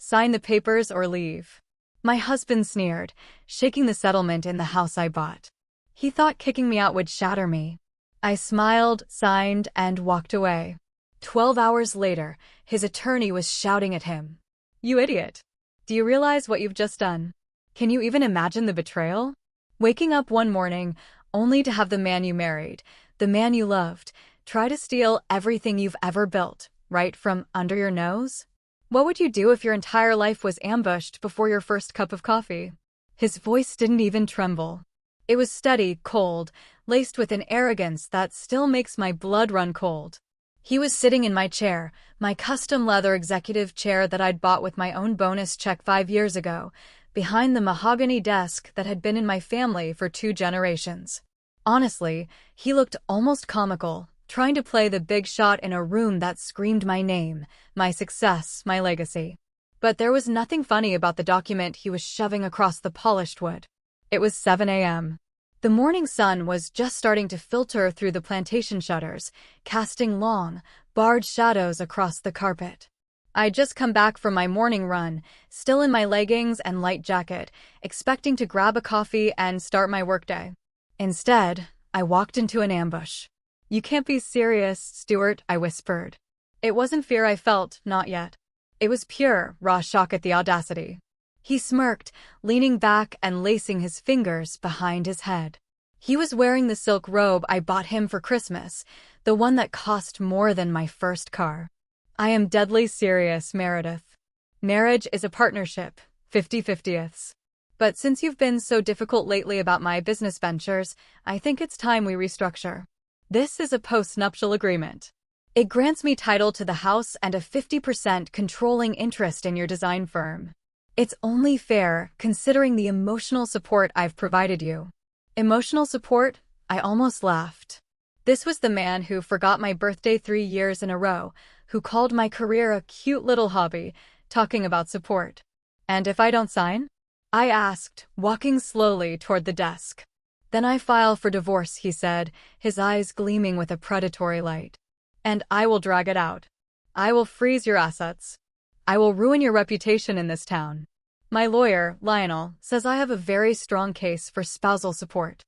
Sign the papers or leave. My husband sneered, shaking the settlement in the house I bought. He thought kicking me out would shatter me. I smiled, signed, and walked away. 12 hours later, his attorney was shouting at him. You idiot. Do you realize what you've just done? Can you even imagine the betrayal? Waking up one morning, only to have the man you married, the man you loved, try to steal everything you've ever built, right from under your nose? What would you do if your entire life was ambushed before your first cup of coffee? His voice didn't even tremble. It was steady, cold, laced with an arrogance that still makes my blood run cold. He was sitting in my chair, my custom leather executive chair that I'd bought with my own bonus check 5 years ago, behind the mahogany desk that had been in my family for 2 generations. Honestly, he looked almost comical, trying to play the big shot in a room that screamed my name, my success, my legacy. But there was nothing funny about the document he was shoving across the polished wood. It was 7 a.m. The morning sun was just starting to filter through the plantation shutters, casting long, barred shadows across the carpet. I'd just come back from my morning run, still in my leggings and light jacket, expecting to grab a coffee and start my workday. Instead, I walked into an ambush. You can't be serious, Stuart, I whispered. It wasn't fear I felt, not yet. It was pure, raw shock at the audacity. He smirked, leaning back and lacing his fingers behind his head. He was wearing the silk robe I bought him for Christmas, the one that cost more than my first car. I am deadly serious, Meredith. Marriage is a partnership, 50-50ths. But since you've been so difficult lately about my business ventures, I think it's time we restructure. This is a post-nuptial agreement. It grants me title to the house and a 50% controlling interest in your design firm. It's only fair, considering the emotional support I've provided you. Emotional support? I almost laughed. This was the man who forgot my birthday 3 years in a row, who called my career a cute little hobby, talking about support. And if I don't sign? I asked, walking slowly toward the desk. Then I file for divorce, he said, his eyes gleaming with a predatory light. And I will drag it out. I will freeze your assets. I will ruin your reputation in this town. My lawyer, Lionel, says I have a very strong case for spousal support.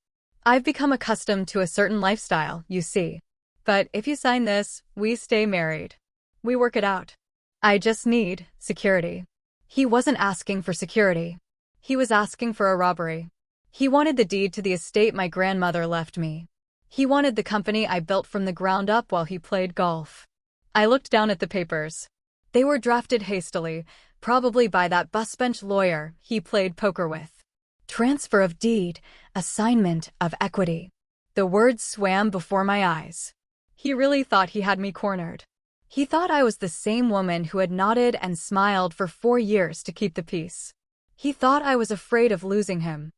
I've become accustomed to a certain lifestyle, you see. But if you sign this, we stay married. We work it out. I just need security. He wasn't asking for security. He was asking for a robbery. He wanted the deed to the estate my grandmother left me. He wanted the company I built from the ground up while he played golf. I looked down at the papers. They were drafted hastily, probably by that busbench lawyer he played poker with. Transfer of deed, assignment of equity. The words swam before my eyes. He really thought he had me cornered. He thought I was the same woman who had nodded and smiled for 4 years to keep the peace. He thought I was afraid of losing him.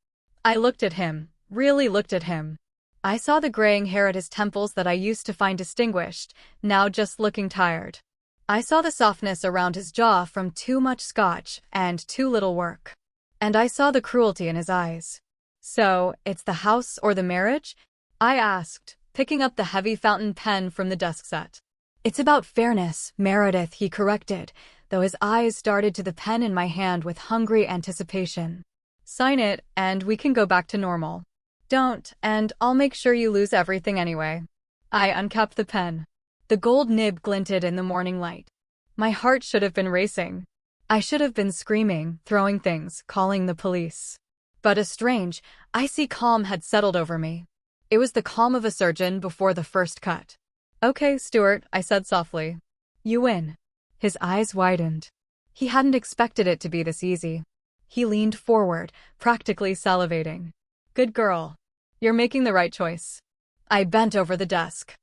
I looked at him, really looked at him. I saw the graying hair at his temples that I used to find distinguished, now just looking tired. I saw the softness around his jaw from too much scotch and too little work. And I saw the cruelty in his eyes. So, it's the house or the marriage? I asked, picking up the heavy fountain pen from the desk set. It's about fairness, Meredith, he corrected, though his eyes darted to the pen in my hand with hungry anticipation. Sign it, and we can go back to normal. Don't, and I'll make sure you lose everything anyway. I uncapped the pen. The gold nib glinted in the morning light. My heart should have been racing. I should have been screaming, throwing things, calling the police. But a strange, icy calm had settled over me. It was the calm of a surgeon before the first cut. Okay, Stuart, I said softly. You win. His eyes widened. He hadn't expected it to be this easy. He leaned forward, practically salivating. Good girl. You're making the right choice. I bent over the desk.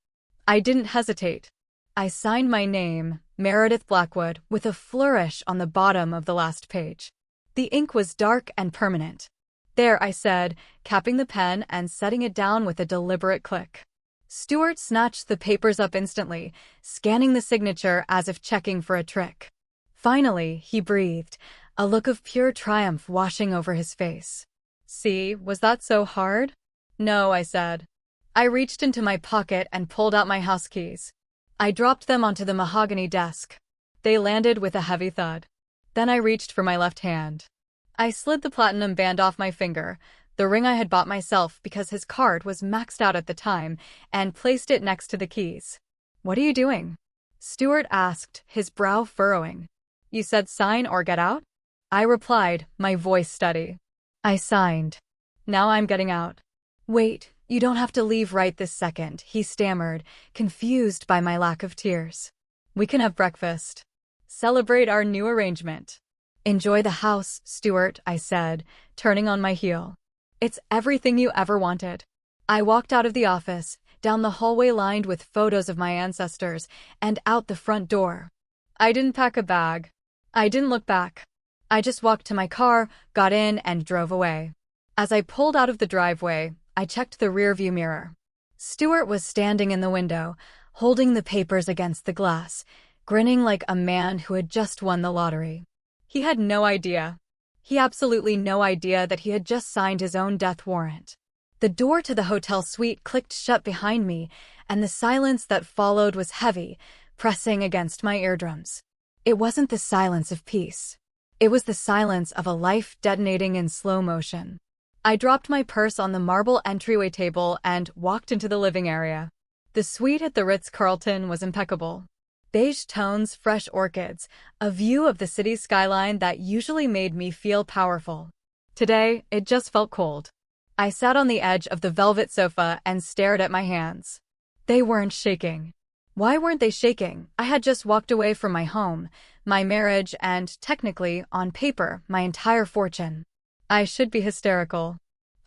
I didn't hesitate. I signed my name, Meredith Blackwood, with a flourish on the bottom of the last page. The ink was dark and permanent. There, I said, capping the pen and setting it down with a deliberate click. Stuart snatched the papers up instantly, scanning the signature as if checking for a trick. Finally, he breathed, a look of pure triumph washing over his face. See, was that so hard? No, I said. I reached into my pocket and pulled out my house keys. I dropped them onto the mahogany desk. They landed with a heavy thud. Then I reached for my left hand. I slid the platinum band off my finger, the ring I had bought myself because his card was maxed out at the time, and placed it next to the keys. "What are you doing?" Stuart asked, his brow furrowing. "You said sign or get out?" I replied, my voice steady. "I signed. Now I'm getting out." "Wait, you don't have to leave right this second," he stammered, confused by my lack of tears. "We can have breakfast. Celebrate our new arrangement." "Enjoy the house, Stuart," I said, turning on my heel. "It's everything you ever wanted." I walked out of the office, down the hallway lined with photos of my ancestors, and out the front door. I didn't pack a bag. I didn't look back. I just walked to my car, got in, and drove away. As I pulled out of the driveway, I checked the rearview mirror. Stuart was standing in the window, holding the papers against the glass, grinning like a man who had just won the lottery. He had no idea. He absolutely no idea that he had just signed his own death warrant. The door to the hotel suite clicked shut behind me, and the silence that followed was heavy, pressing against my eardrums. It wasn't the silence of peace. It was the silence of a life detonating in slow motion. I dropped my purse on the marble entryway table and walked into the living area. The suite at the Ritz-Carlton was impeccable. Beige tones, fresh orchids, a view of the city's skyline that usually made me feel powerful. Today, it just felt cold. I sat on the edge of the velvet sofa and stared at my hands. They weren't shaking. Why weren't they shaking? I had just walked away from my home, my marriage, and, technically, on paper, my entire fortune. I should be hysterical.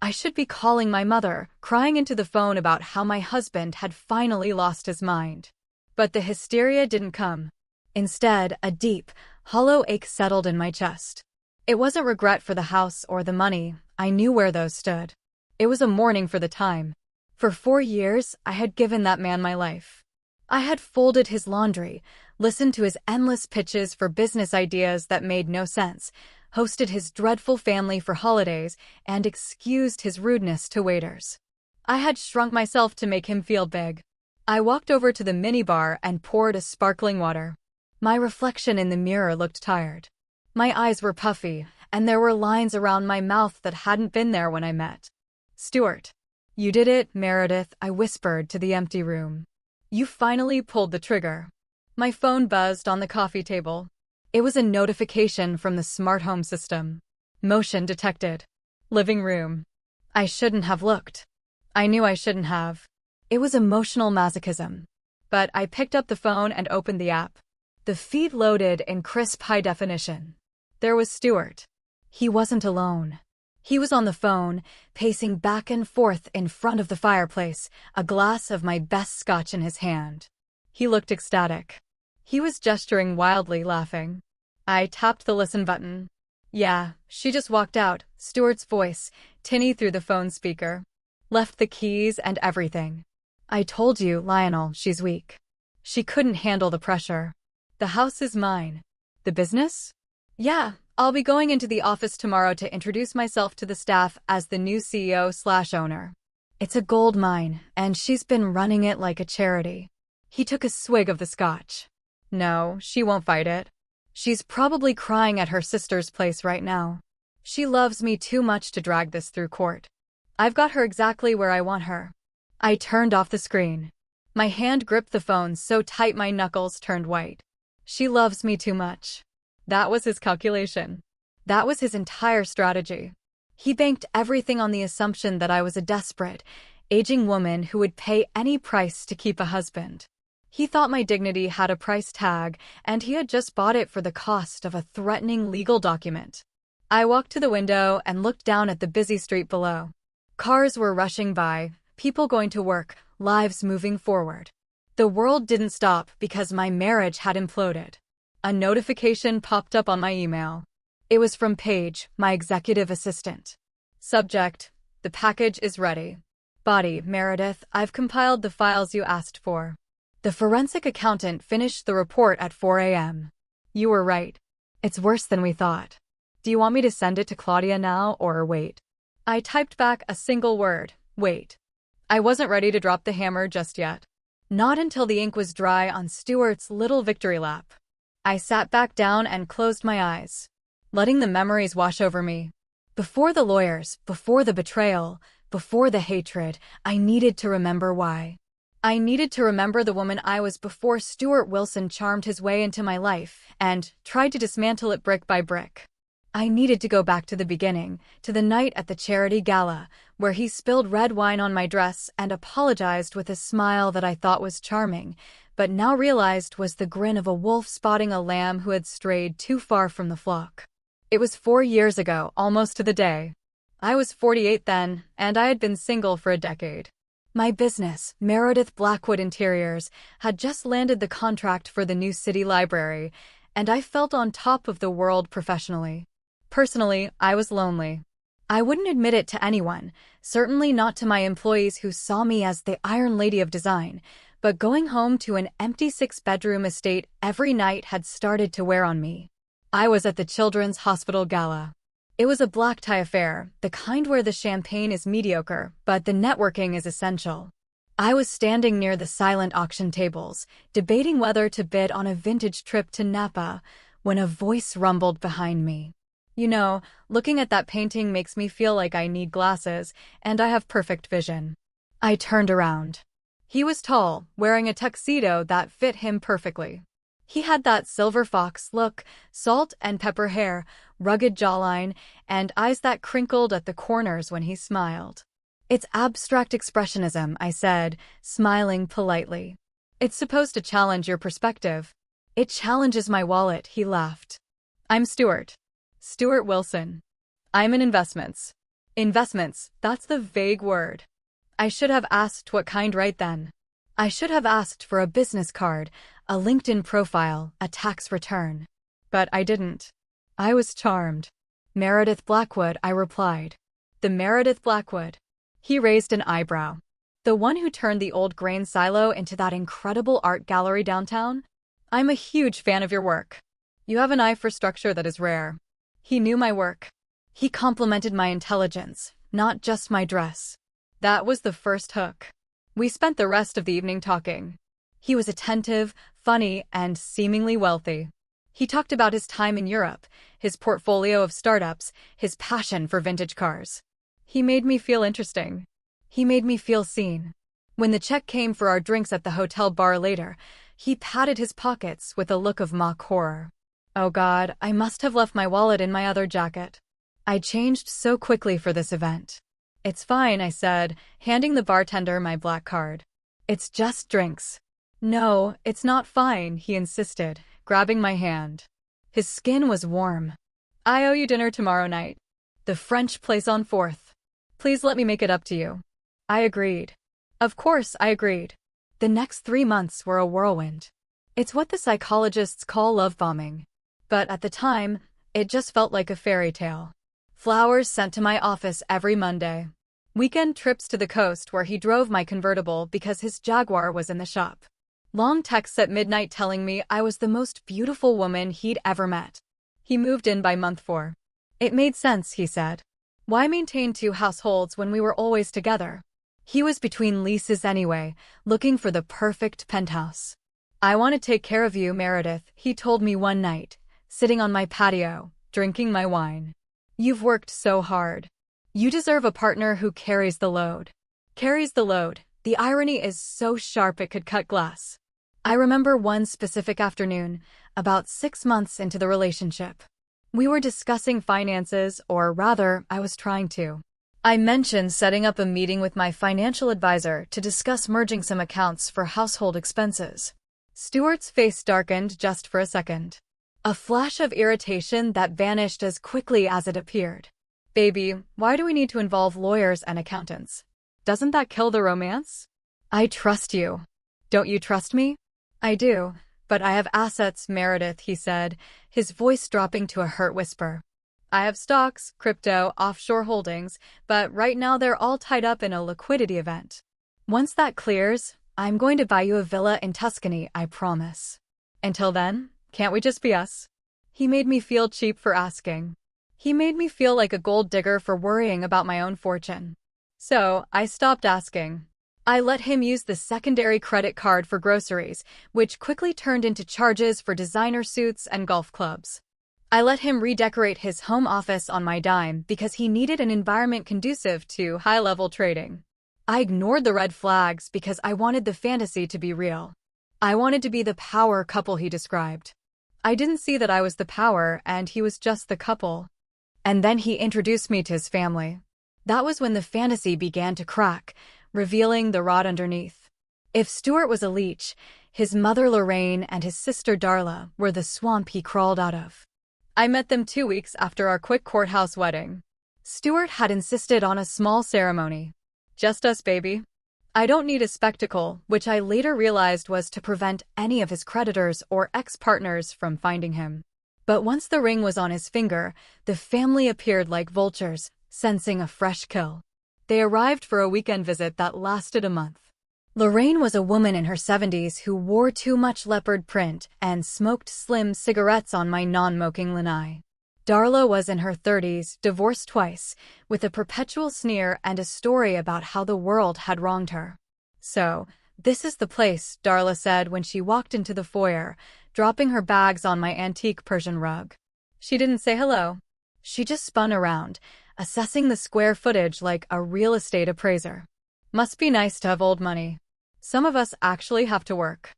I should be calling my mother, crying into the phone about how my husband had finally lost his mind. But the hysteria didn't come. Instead, a deep, hollow ache settled in my chest. It wasn't regret for the house or the money. I knew where those stood. It was a mourning for the time. For 4 years, I had given that man my life. I had folded his laundry, listened to his endless pitches for business ideas that made no sense, hosted his dreadful family for holidays, and excused his rudeness to waiters. I had shrunk myself to make him feel big. I walked over to the minibar and poured a sparkling water. My reflection in the mirror looked tired. My eyes were puffy, and there were lines around my mouth that hadn't been there when I met. "Stuart. You did it, Meredith," I whispered to the empty room. "You finally pulled the trigger." My phone buzzed on the coffee table. It was a notification from the smart home system. Motion detected. Living room. I shouldn't have looked. I knew I shouldn't have. It was emotional masochism. But I picked up the phone and opened the app. The feed loaded in crisp high definition. There was Stuart. He wasn't alone. He was on the phone, pacing back and forth in front of the fireplace, a glass of my best scotch in his hand. He looked ecstatic. He was gesturing wildly, laughing. I tapped the listen button. "Yeah, she just walked out," Stuart's voice, tinny through the phone speaker. "Left the keys and everything. I told you, Lionel, she's weak. She couldn't handle the pressure. The house is mine." "The business?" "Yeah, I'll be going into the office tomorrow to introduce myself to the staff as the new CEO/owner. It's a gold mine, and she's been running it like a charity." He took a swig of the scotch. "No, she won't fight it. She's probably crying at her sister's place right now. She loves me too much to drag this through court. I've got her exactly where I want her." I turned off the screen. My hand gripped the phone so tight my knuckles turned white. She loves me too much. That was his calculation. That was his entire strategy. He banked everything on the assumption that I was a desperate, aging woman who would pay any price to keep a husband. He thought my dignity had a price tag, and he had just bought it for the cost of a threatening legal document. I walked to the window and looked down at the busy street below. Cars were rushing by, people going to work, lives moving forward. The world didn't stop because my marriage had imploded. A notification popped up on my email. It was from Paige, my executive assistant. Subject: "The package is ready." Body: "Meredith, I've compiled the files you asked for. The forensic accountant finished the report at 4 a.m. You were right. It's worse than we thought. Do you want me to send it to Claudia now or wait?" I typed back a single word: wait. I wasn't ready to drop the hammer just yet. Not until the ink was dry on Stuart's little victory lap. I sat back down and closed my eyes, letting the memories wash over me. Before the lawyers, before the betrayal, before the hatred, I needed to remember why. I needed to remember the woman I was before Stuart Wilson charmed his way into my life and tried to dismantle it brick by brick. I needed to go back to the beginning, to the night at the charity gala, where he spilled red wine on my dress and apologized with a smile that I thought was charming, but now realized was the grin of a wolf spotting a lamb who had strayed too far from the flock. It was 4 years ago, almost to the day. I was 48 then, and I had been single for a decade. My business, Meredith Blackwood Interiors, had just landed the contract for the new city library, and I felt on top of the world professionally. Personally, I was lonely. I wouldn't admit it to anyone, certainly not to my employees who saw me as the Iron Lady of Design, but going home to an empty 6-bedroom estate every night had started to wear on me. I was at the Children's Hospital Gala. It was a black tie affair, the kind where the champagne is mediocre, but the networking is essential. I was standing near the silent auction tables, debating whether to bid on a vintage trip to Napa, when a voice rumbled behind me. You know, looking at that painting makes me feel like I need glasses, and I have perfect vision. I turned around. He was tall, wearing a tuxedo that fit him perfectly. He had that silver fox look, salt and pepper hair, rugged jawline, and eyes that crinkled at the corners when he smiled. "It's abstract expressionism," I said, smiling politely. "It's supposed to challenge your perspective." "It challenges my wallet," he laughed. "I'm Stuart Wilson. I'm in investments." Investments, that's the vague word. I should have asked what kind right then. I should have asked for a business card, a LinkedIn profile, a tax return. But I didn't. I was charmed. "Meredith Blackwood," I replied. "The Meredith Blackwood." He raised an eyebrow. "The one who turned the old grain silo into that incredible art gallery downtown? I'm a huge fan of your work. You have an eye for structure that is rare." He knew my work. He complimented my intelligence, not just my dress. That was the first hook. We spent the rest of the evening talking. He was attentive, funny, and seemingly wealthy. He talked about his time in Europe, his portfolio of startups, his passion for vintage cars. He made me feel interesting. He made me feel seen. When the check came for our drinks at the hotel bar later, he patted his pockets with a look of mock horror. Oh God, I must have left my wallet in my other jacket. I changed so quickly for this event. "It's fine," I said, handing the bartender my black card. "It's just drinks." "No, it's not fine," he insisted, grabbing my hand. His skin was warm. "I owe you dinner tomorrow night. The French place on 4th. Please let me make it up to you." I agreed. Of course, I agreed. The next 3 months were a whirlwind. It's what the psychologists call love bombing. But at the time, it just felt like a fairy tale. Flowers sent to my office every Monday. Weekend trips to the coast where he drove my convertible because his Jaguar was in the shop. Long texts at midnight telling me I was the most beautiful woman he'd ever met. He moved in by month 4. It made sense, he said. Why maintain 2 households when we were always together? He was between leases anyway, looking for the perfect penthouse. "I want to take care of you, Meredith," he told me one night, sitting on my patio, drinking my wine. "You've worked so hard. You deserve a partner who carries the load." Carries the load. The irony is so sharp it could cut glass. I remember one specific afternoon, about 6 months into the relationship. We were discussing finances, or rather, I was trying to. I mentioned setting up a meeting with my financial advisor to discuss merging some accounts for household expenses. Stuart's face darkened just for a second. A flash of irritation that vanished as quickly as it appeared. "Baby, why do we need to involve lawyers and accountants? Doesn't that kill the romance?" "I trust you. Don't you trust me?" "I do, but I have assets, Meredith," he said, his voice dropping to a hurt whisper. "I have stocks, crypto, offshore holdings, but right now they're all tied up in a liquidity event. Once that clears, I'm going to buy you a villa in Tuscany, I promise. Until then, can't we just be us?" He made me feel cheap for asking. He made me feel like a gold digger for worrying about my own fortune. So, I stopped asking. I let him use the secondary credit card for groceries, which quickly turned into charges for designer suits and golf clubs. I let him redecorate his home office on my dime because he needed an environment conducive to high-level trading. I ignored the red flags because I wanted the fantasy to be real. I wanted to be the power couple he described. I didn't see that I was the power and he was just the couple. And then he introduced me to his family. That was when the fantasy began to crack, revealing the rot underneath. If Stuart was a leech, his mother Lorraine and his sister Darla were the swamp he crawled out of. I met them 2 weeks after our quick courthouse wedding. Stuart had insisted on a small ceremony. Just us, baby. I don't need a spectacle, which I later realized was to prevent any of his creditors or ex-partners from finding him. But once the ring was on his finger, the family appeared like vultures, sensing a fresh kill. They arrived for a weekend visit that lasted a month. Lorraine was a woman in her 70s who wore too much leopard print and smoked slim cigarettes on my non-smoking lanai. Darla was in her 30s, divorced twice, with a perpetual sneer and a story about how the world had wronged her. "So, this is the place," Darla said when she walked into the foyer, dropping her bags on my antique Persian rug. She didn't say hello. She just spun around, assessing the square footage like a real estate appraiser. "Must be nice to have old money. Some of us actually have to work."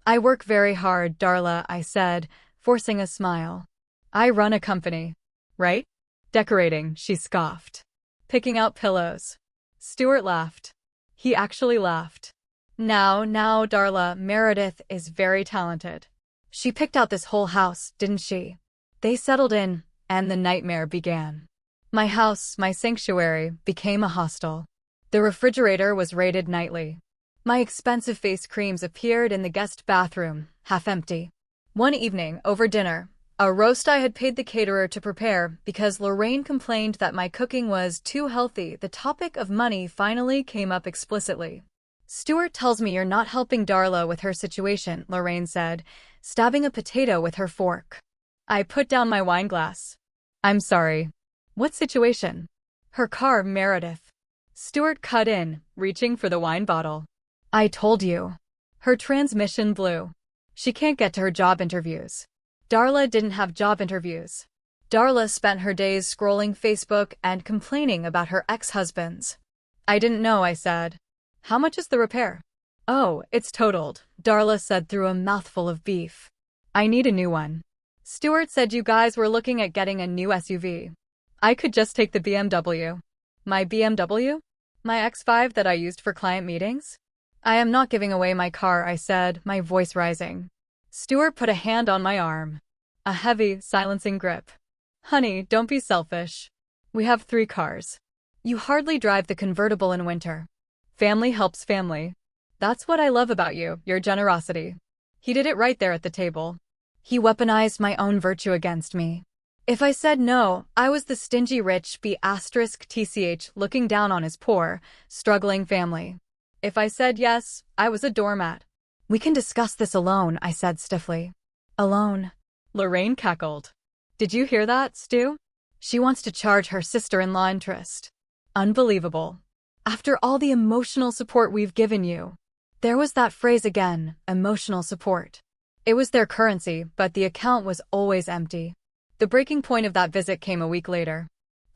"I work very hard, Darla," I said, forcing a smile. "I run a company." "Right?" "Decorating," she scoffed. "Picking out pillows." Stuart laughed. He actually laughed. Now, Darla, Meredith is very talented. She picked out this whole house, didn't she?" They settled in, and the nightmare began. My house, my sanctuary, became a hostel. The refrigerator was raided nightly. My expensive face creams appeared in the guest bathroom, half empty. One evening, over dinner, a roast I had paid the caterer to prepare because Lorraine complained that my cooking was too healthy, the topic of money finally came up explicitly. "Stuart tells me you're not helping Darla with her situation," Lorraine said, stabbing a potato with her fork. I put down my wine glass. "I'm sorry." "What situation?" "Her car, Meredith." Stuart cut in, reaching for the wine bottle. "I told you. Her transmission blew. She can't get to her job interviews." Darla didn't have job interviews. Darla spent her days scrolling Facebook and complaining about her ex-husbands. "I didn't know," I said. "How much is the repair?" "Oh, it's totaled," Darla said through a mouthful of beef. "I need a new one." "Stuart said you guys were looking at getting a new SUV. I could just take the BMW." "My BMW? My X5 that I used for client meetings?" "I am not giving away my car," I said, my voice rising. Stuart put a hand on my arm. A heavy, silencing grip. "Honey, don't be selfish. We have 3 cars. You hardly drive the convertible in winter. Family helps family. That's what I love about you, your generosity." He did it right there at the table. He weaponized my own virtue against me. If I said no, I was the stingy rich B*TCH looking down on his poor, struggling family. If I said yes, I was a doormat. "We can discuss this alone," I said stiffly. "Alone?" Lorraine cackled. "Did you hear that, Stu? She wants to charge her sister-in-law interest." "Unbelievable. After all the emotional support we've given you." There was that phrase again, emotional support. It was their currency, but the account was always empty. The breaking point of that visit came a week later.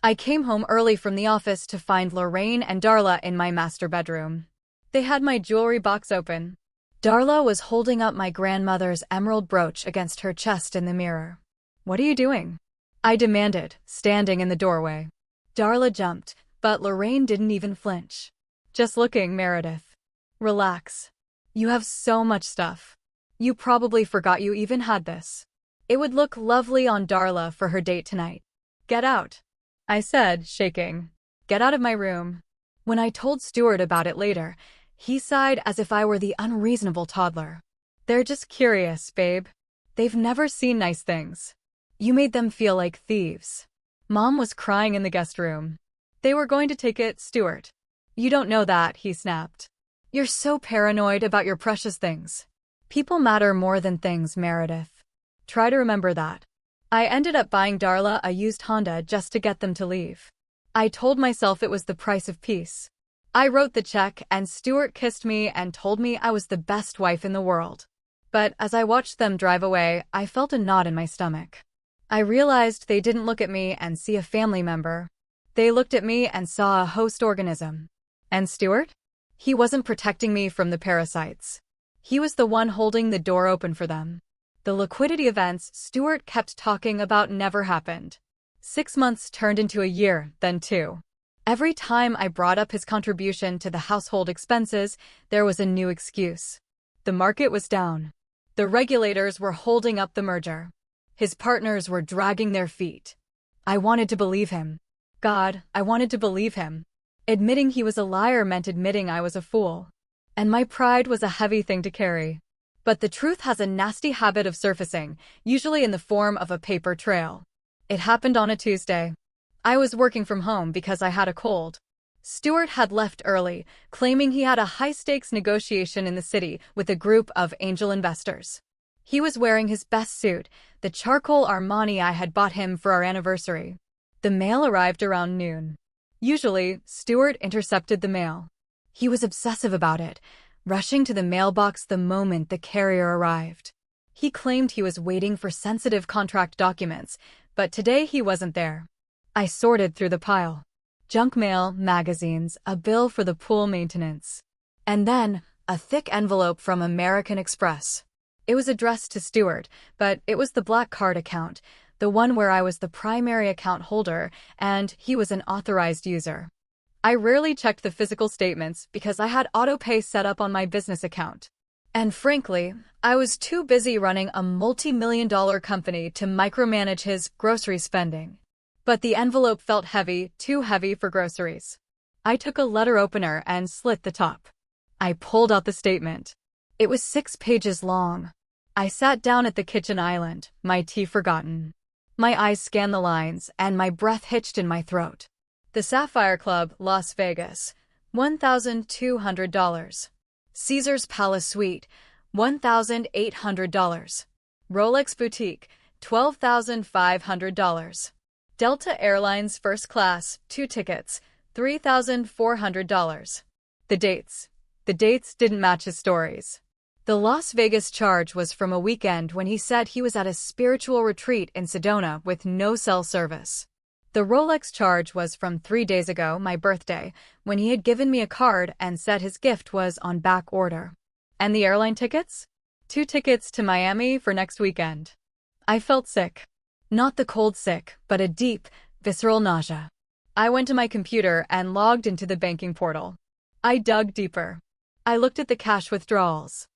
I came home early from the office to find Lorraine and Darla in my master bedroom. They had my jewelry box open. Darla was holding up my grandmother's emerald brooch against her chest in the mirror. "What are you doing?" I demanded, standing in the doorway. Darla jumped, but Lorraine didn't even flinch. "Just looking, Meredith. Relax. You have so much stuff. You probably forgot you even had this. It would look lovely on Darla for her date tonight." "Get out," I said, shaking. "Get out of my room." When I told Stuart about it later, he sighed as if I were the unreasonable toddler. "They're just curious, babe. They've never seen nice things. You made them feel like thieves." Mom was crying in the guest room. "They were going to take it, Stuart." "You don't know that," he snapped. "You're so paranoid about your precious things. People matter more than things, Meredith. Try to remember that." I ended up buying Darla a used Honda just to get them to leave. I told myself it was the price of peace. I wrote the check and Stuart kissed me and told me I was the best wife in the world. But as I watched them drive away, I felt a knot in my stomach. I realized they didn't look at me and see a family member. They looked at me and saw a host organism. And Stuart? He wasn't protecting me from the parasites. He was the one holding the door open for them. The liquidity events Stuart kept talking about never happened. 6 months turned into a year, then 2. Every time I brought up his contribution to the household expenses, there was a new excuse. The market was down. The regulators were holding up the merger. His partners were dragging their feet. I wanted to believe him. God, I wanted to believe him. Admitting he was a liar meant admitting I was a fool. And my pride was a heavy thing to carry. But the truth has a nasty habit of surfacing, usually in the form of a paper trail. It happened on a Tuesday. I was working from home because I had a cold. Stuart had left early, claiming he had a high-stakes negotiation in the city with a group of angel investors. He was wearing his best suit, the charcoal Armani I had bought him for our anniversary. The mail arrived around noon. Usually, Stuart intercepted the mail. He was obsessive about it, rushing to the mailbox the moment the carrier arrived. He claimed he was waiting for sensitive contract documents, but today he wasn't there. I sorted through the pile. Junk mail, magazines, a bill for the pool maintenance. And then, a thick envelope from American Express. It was addressed to Stuart, but it was the black card account, the one where I was the primary account holder, and he was an authorized user. I rarely checked the physical statements because I had autopay set up on my business account. And frankly, I was too busy running a multi-million-dollar company to micromanage his grocery spending. But the envelope felt heavy, too heavy for groceries. I took a letter opener and slit the top. I pulled out the statement. It was 6 pages long. I sat down at the kitchen island, my tea forgotten. My eyes scanned the lines, and my breath hitched in my throat. The Sapphire Club, Las Vegas, $1,200. Caesar's Palace Suite, $1,800. Rolex Boutique, $12,500. Delta Airlines First Class, 2 tickets, $3,400. The dates didn't match his stories. The Las Vegas charge was from a weekend when he said he was at a spiritual retreat in Sedona with no cell service. The Rolex charge was from 3 days ago, my birthday, when he had given me a card and said his gift was on back order. And the airline tickets? 2 tickets to Miami for next weekend. I felt sick. Not the cold sick, but a deep, visceral nausea. I went to my computer and logged into the banking portal. I dug deeper. I looked at the cash withdrawals.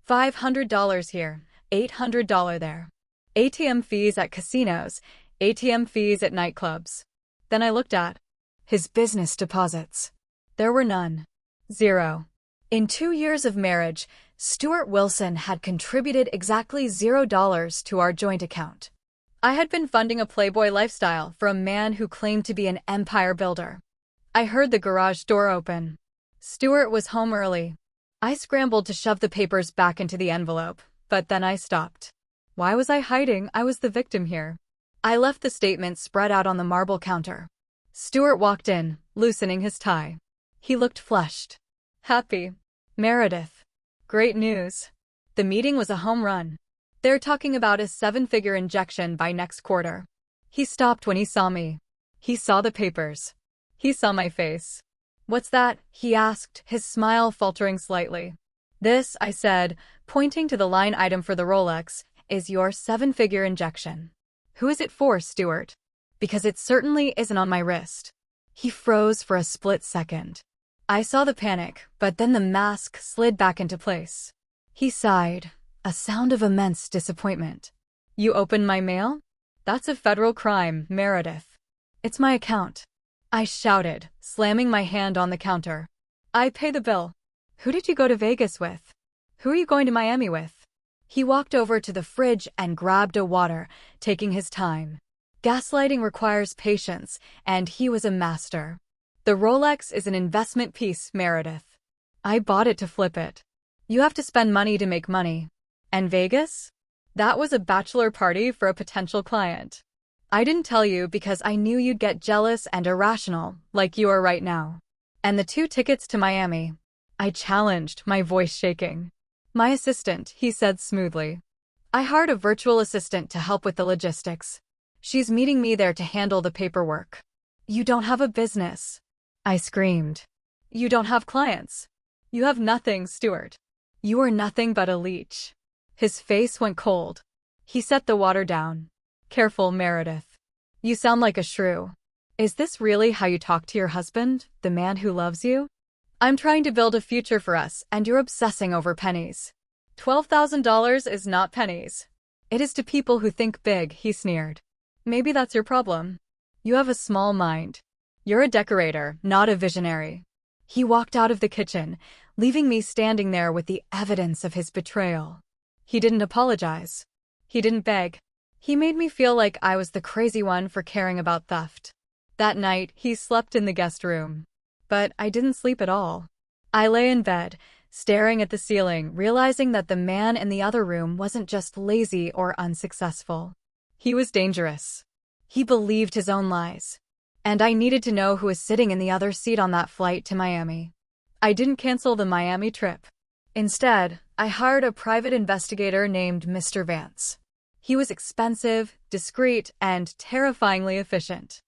$500 here, $800 there. ATM fees at casinos, ATM fees at nightclubs. Then I looked at his business deposits. There were none. 0. In 2 years of marriage, Stuart Wilson had contributed exactly $0 to our joint account. I had been funding a Playboy lifestyle for a man who claimed to be an empire builder. I heard the garage door open. Stuart was home early. I scrambled to shove the papers back into the envelope, but then I stopped. Why was I hiding? I was the victim here. I left the statement spread out on the marble counter. Stuart walked in, loosening his tie. He looked flushed. Happy. Meredith. Great news. The meeting was a home run. They're talking about a 7-figure injection by next quarter. He stopped when he saw me. He saw the papers. He saw my face. What's that? He asked, his smile faltering slightly. This, I said, pointing to the line item for the Rolex, is your 7-figure injection. Who is it for, Stuart? Because it certainly isn't on my wrist. He froze for a split second. I saw the panic, but then the mask slid back into place. He sighed, a sound of immense disappointment. You opened my mail? That's a federal crime, Meredith. It's my account. I shouted, slamming my hand on the counter. I pay the bill. Who did you go to Vegas with? Who are you going to Miami with? He walked over to the fridge and grabbed a water, taking his time. Gaslighting requires patience, and he was a master. The Rolex is an investment piece, Meredith. I bought it to flip it. You have to spend money to make money. And Vegas? That was a bachelor party for a potential client. I didn't tell you because I knew you'd get jealous and irrational, like you are right now. And the 2 tickets to Miami. I challenged, my voice shaking. My assistant, he said smoothly. I hired a virtual assistant to help with the logistics. She's meeting me there to handle the paperwork. You don't have a business, I screamed. You don't have clients. You have nothing, Stuart. You are nothing but a leech. His face went cold. He set the water down. Careful, Meredith. You sound like a shrew. Is this really how you talk to your husband, the man who loves you? I'm trying to build a future for us, and you're obsessing over pennies. $12,000 is not pennies. It is to people who think big, he sneered. Maybe that's your problem. You have a small mind. You're a decorator, not a visionary. He walked out of the kitchen, leaving me standing there with the evidence of his betrayal. He didn't apologize. He didn't beg. He made me feel like I was the crazy one for caring about theft. That night, he slept in the guest room. But I didn't sleep at all. I lay in bed, staring at the ceiling, realizing that the man in the other room wasn't just lazy or unsuccessful. He was dangerous. He believed his own lies. And I needed to know who was sitting in the other seat on that flight to Miami. I didn't cancel the Miami trip. Instead, I hired a private investigator named Mr. Vance. He was expensive, discreet, and terrifyingly efficient.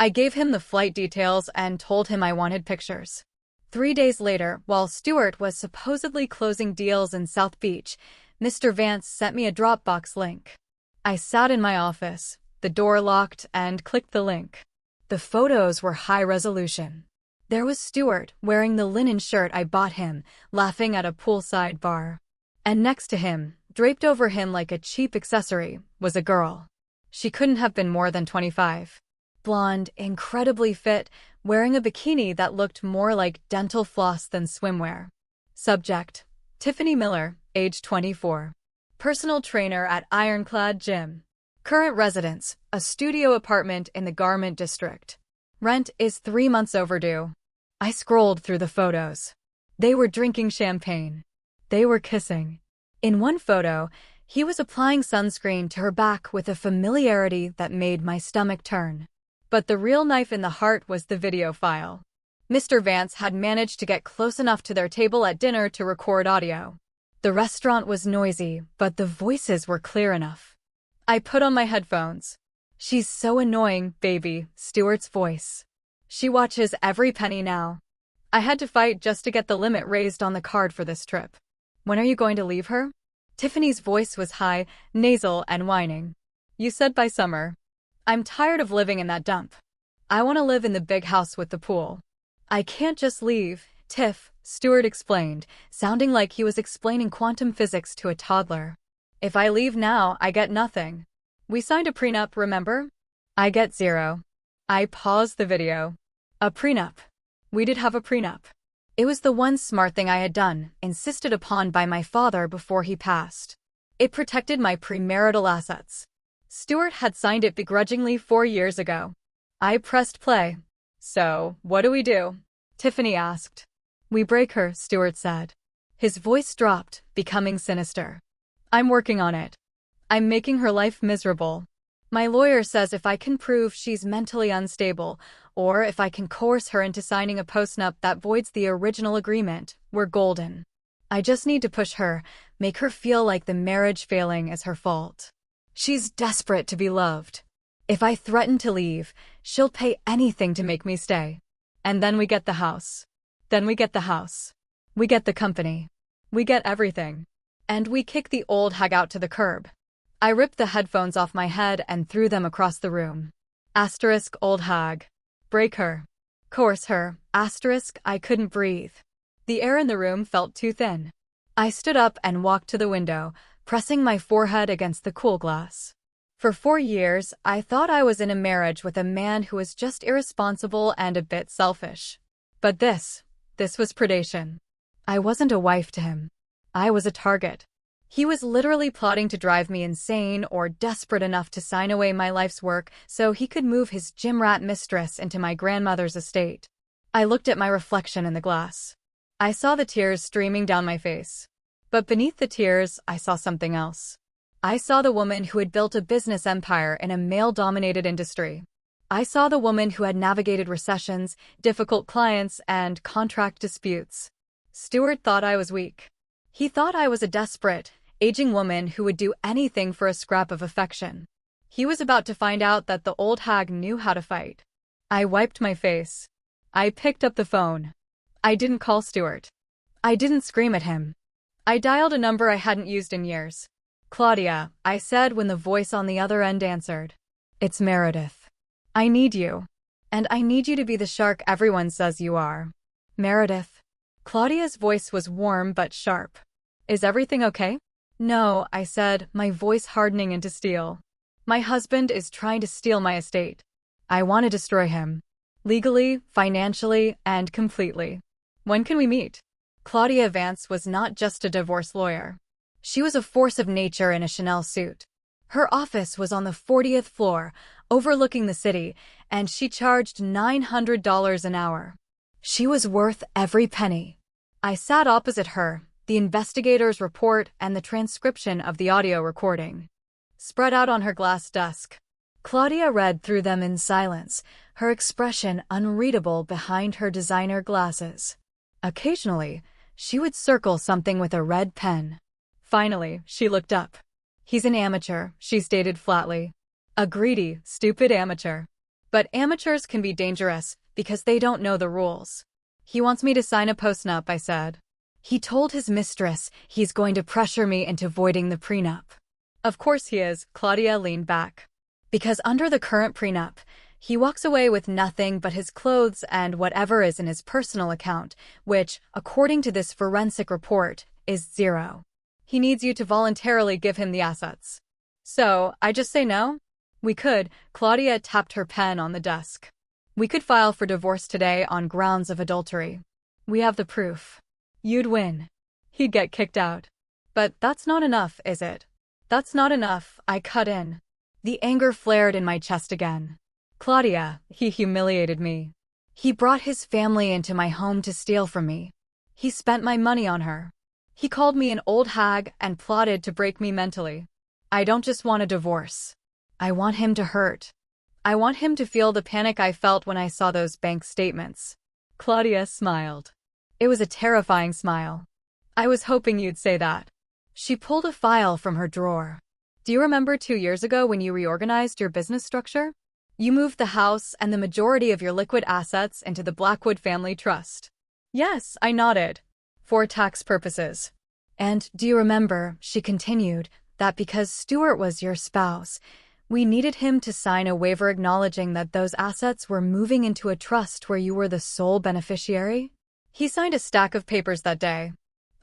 I gave him the flight details and told him I wanted pictures. 3 days later, while Stuart was supposedly closing deals in South Beach, Mr. Vance sent me a Dropbox link. I sat in my office, the door locked, and clicked the link. The photos were high resolution. There was Stuart wearing the linen shirt I bought him, laughing at a poolside bar. And next to him, draped over him like a cheap accessory, was a girl. She couldn't have been more than 25. Blonde, incredibly fit, wearing a bikini that looked more like dental floss than swimwear. Subject: Tiffany Miller, age 24. Personal trainer at Ironclad Gym. Current residence: a studio apartment in the Garment District. Rent is 3 months overdue. I scrolled through the photos. They were drinking champagne. They were kissing. In one photo, he was applying sunscreen to her back with a familiarity that made my stomach turn. But the real knife in the heart was the video file. Mr. Vance had managed to get close enough to their table at dinner to record audio. The restaurant was noisy, but the voices were clear enough. I put on my headphones. She's so annoying, baby, Stuart's voice. She watches every penny now. I had to fight just to get the limit raised on the card for this trip. When are you going to leave her? Tiffany's voice was high, nasal, and whining. You said by summer. I'm tired of living in that dump. I want to live in the big house with the pool. I can't just leave, Tiff, Stuart explained, sounding like he was explaining quantum physics to a toddler. If I leave now, I get nothing. We signed a prenup, remember? I get 0. I paused the video. A prenup. We did have a prenup. It was the one smart thing I had done, insisted upon by my father before he passed. It protected my premarital assets. Stuart had signed it begrudgingly 4 years ago. I pressed play. So, what do we do? Tiffany asked. We break her, Stuart said. His voice dropped, becoming sinister. I'm working on it. I'm making her life miserable. My lawyer says if I can prove she's mentally unstable, or if I can coerce her into signing a postnup that voids the original agreement, we're golden. I just need to push her, make her feel like the marriage failing is her fault. She's desperate to be loved. If I threaten to leave, she'll pay anything to make me stay. And then we get the house. Then we get the house. We get the company. We get everything. And we kick the old hag out to the curb. I ripped the headphones off my head and threw them across the room. Asterisk old hag. Break her. Coerce her. Asterisk I couldn't breathe. The air in the room felt too thin. I stood up and walked to the window, pressing my forehead against the cool glass. For 4 years, I thought I was in a marriage with a man who was just irresponsible and a bit selfish. But this was predation. I wasn't a wife to him. I was a target. He was literally plotting to drive me insane or desperate enough to sign away my life's work so he could move his gym rat mistress into my grandmother's estate. I looked at my reflection in the glass. I saw the tears streaming down my face. But beneath the tears, I saw something else. I saw the woman who had built a business empire in a male-dominated industry. I saw the woman who had navigated recessions, difficult clients, and contract disputes. Stuart thought I was weak. He thought I was a desperate, aging woman who would do anything for a scrap of affection. He was about to find out that the old hag knew how to fight. I wiped my face. I picked up the phone. I didn't call Stuart. I didn't scream at him. I dialed a number I hadn't used in years. "Claudia," I said when the voice on the other end answered. "It's Meredith. I need you. And I need you to be the shark everyone says you are." "Meredith?" Claudia's voice was warm but sharp. "Is everything okay?" "No," I said, my voice hardening into steel. "My husband is trying to steal my estate. I want to destroy him. Legally, financially, and completely. When can we meet?" Claudia Vance was not just a divorce lawyer. She was a force of nature in a Chanel suit. Her office was on the 40th floor, overlooking the city, and she charged $900 an hour. She was worth every penny. I sat opposite her, the investigator's report and the transcription of the audio recording spread out on her glass desk. Claudia read through them in silence, her expression unreadable behind her designer glasses. Occasionally, she would circle something with a red pen. Finally, she looked up. "He's an amateur," she stated flatly. "A greedy, stupid amateur. But amateurs can be dangerous because they don't know the rules." "He wants me to sign a postnup," I said. "He told his mistress he's going to pressure me into voiding the prenup." "Of course he is," Claudia leaned back. "Because under the current prenup, he walks away with nothing but his clothes and whatever is in his personal account, which, according to this forensic report, is zero. He needs you to voluntarily give him the assets." "So, I just say no?" "We could," Claudia tapped her pen on the desk. "We could file for divorce today on grounds of adultery. We have the proof. You'd win. He'd get kicked out. But that's not enough, is it?" "That's not enough," I cut in. The anger flared in my chest again. "Claudia, he humiliated me. He brought his family into my home to steal from me. He spent my money on her. He called me an old hag and plotted to break me mentally. I don't just want a divorce. I want him to hurt. I want him to feel the panic I felt when I saw those bank statements." Claudia smiled. It was a terrifying smile. "I was hoping you'd say that." She pulled a file from her drawer. "Do you remember 2 years ago when you reorganized your business structure? You moved the house and the majority of your liquid assets into the Blackwood Family Trust." "Yes," I nodded. "For tax purposes." "And do you remember," she continued, "that because Stuart was your spouse, we needed him to sign a waiver acknowledging that those assets were moving into a trust where you were the sole beneficiary?" He signed a stack of papers that day.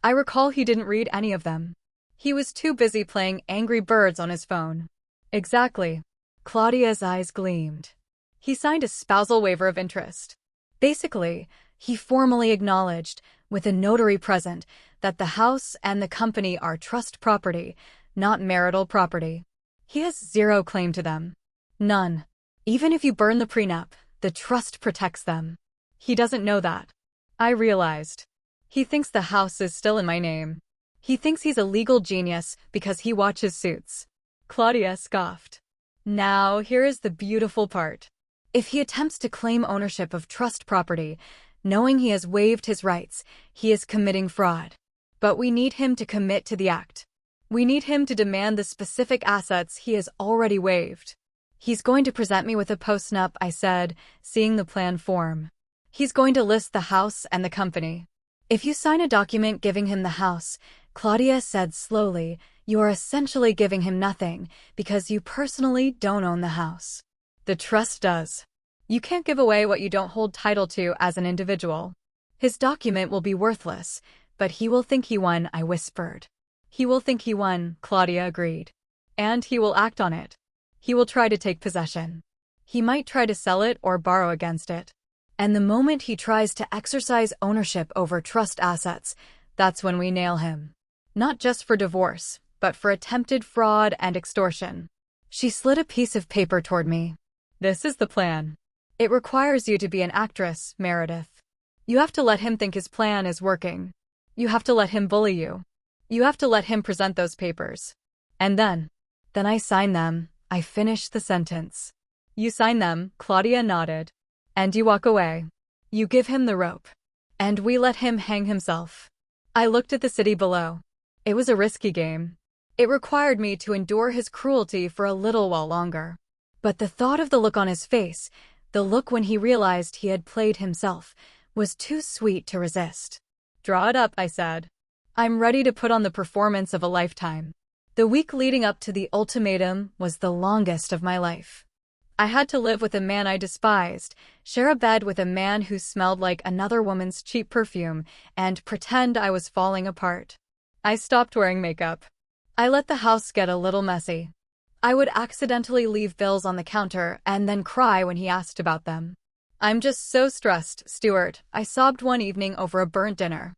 I recall he didn't read any of them. He was too busy playing Angry Birds on his phone. "Exactly." Claudia's eyes gleamed. "He signed a spousal waiver of interest. Basically, he formally acknowledged, with a notary present, that the house and the company are trust property, not marital property. He has zero claim to them. None. Even if you burn the prenup, the trust protects them. He doesn't know that." I realized. He thinks the house is still in my name. He thinks he's a legal genius because he watches Suits. Claudia scoffed. "Now, here is the beautiful part. If he attempts to claim ownership of trust property, knowing he has waived his rights, he is committing fraud. But we need him to commit to the act. We need him to demand the specific assets he has already waived." "He's going to present me with a postnup," I said, seeing the plan form. "He's going to list the house and the company. If you sign a document giving him the house," Claudia said slowly, "you are essentially giving him nothing because you personally don't own the house. The trust does. You can't give away what you don't hold title to as an individual. His document will be worthless, but he will think he won," I whispered. "He will think he won," Claudia agreed. "And he will act on it. He will try to take possession. He might try to sell it or borrow against it. And the moment he tries to exercise ownership over trust assets, that's when we nail him. Not just for divorce, but for attempted fraud and extortion." She slid a piece of paper toward me. "This is the plan. It requires you to be an actress, Meredith. You have to let him think his plan is working. You have to let him bully you. You have to let him present those papers. And then I sign them," I finished the sentence. You sign them, Claudia nodded. And you walk away. You give him the rope. And we let him hang himself. I looked at the city below. It was a risky game. It required me to endure his cruelty for a little while longer. But the thought of the look on his face, the look when he realized he had played himself, was too sweet to resist. Draw it up, I said. I'm ready to put on the performance of a lifetime. The week leading up to the ultimatum was the longest of my life. I had to live with a man I despised, share a bed with a man who smelled like another woman's cheap perfume, and pretend I was falling apart. I stopped wearing makeup. I let the house get a little messy. I would accidentally leave bills on the counter and then cry when he asked about them. I'm just so stressed, Stuart, I sobbed one evening over a burnt dinner.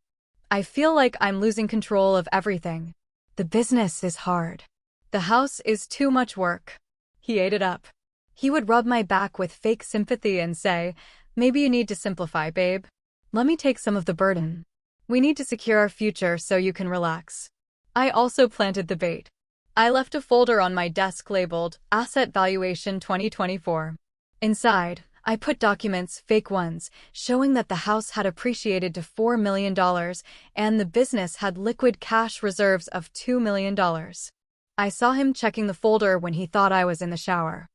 I feel like I'm losing control of everything. The business is hard. The house is too much work. He ate it up. He would rub my back with fake sympathy and say, maybe you need to simplify, babe. Let me take some of the burden. We need to secure our future so you can relax. I also planted the bait. I left a folder on my desk labeled Asset Valuation 2024. Inside, I put documents, fake ones, showing that the house had appreciated to $4 million and the business had liquid cash reserves of $2 million. I saw him checking the folder when he thought I was in the shower.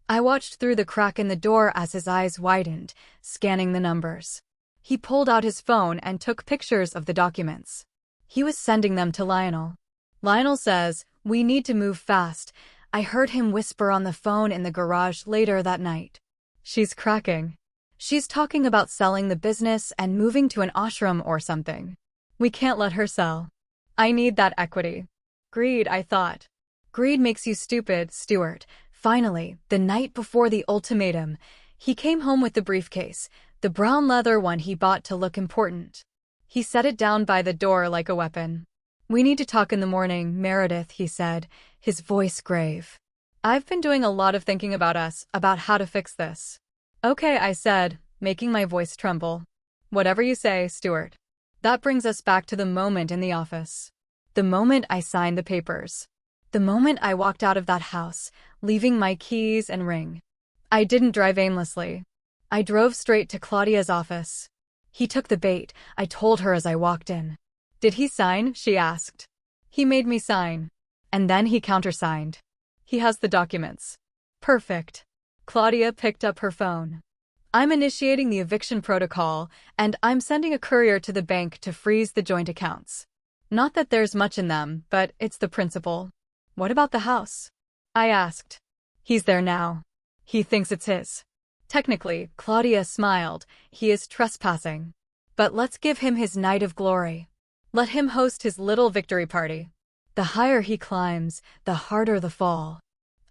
I watched through the crack in the door as his eyes widened, scanning the numbers. He pulled out his phone and took pictures of the documents. He was sending them to Lionel. Lionel says, "We need to move fast," I heard him whisper on the phone in the garage later that night. She's cracking. She's talking about selling the business and moving to an ashram or something. We can't let her sell. I need that equity. Greed, I thought. Greed makes you stupid, Stuart. Finally, the night before the ultimatum, he came home with the briefcase, the brown leather one he bought to look important. He set it down by the door like a weapon. "We need to talk in the morning, Meredith," he said, his voice grave. "I've been doing a lot of thinking about us, about how to fix this." "Okay," I said, making my voice tremble. "Whatever you say, Stuart." That brings us back to the moment in the office. The moment I signed the papers. The moment I walked out of that house, leaving my keys and ring. I didn't drive aimlessly. I drove straight to Claudia's office. "He took the bait," I told her as I walked in. "Did he sign?" she asked. "He made me sign. And then he countersigned. He has the documents." "Perfect." Claudia picked up her phone. "I'm initiating the eviction protocol, and I'm sending a courier to the bank to freeze the joint accounts. Not that there's much in them, but it's the principle." "What about the house?" I asked. "He's there now. He thinks it's his." "Technically," Claudia smiled, "he is trespassing. But let's give him his night of glory. Let him host his little victory party. The higher he climbs, the harder the fall."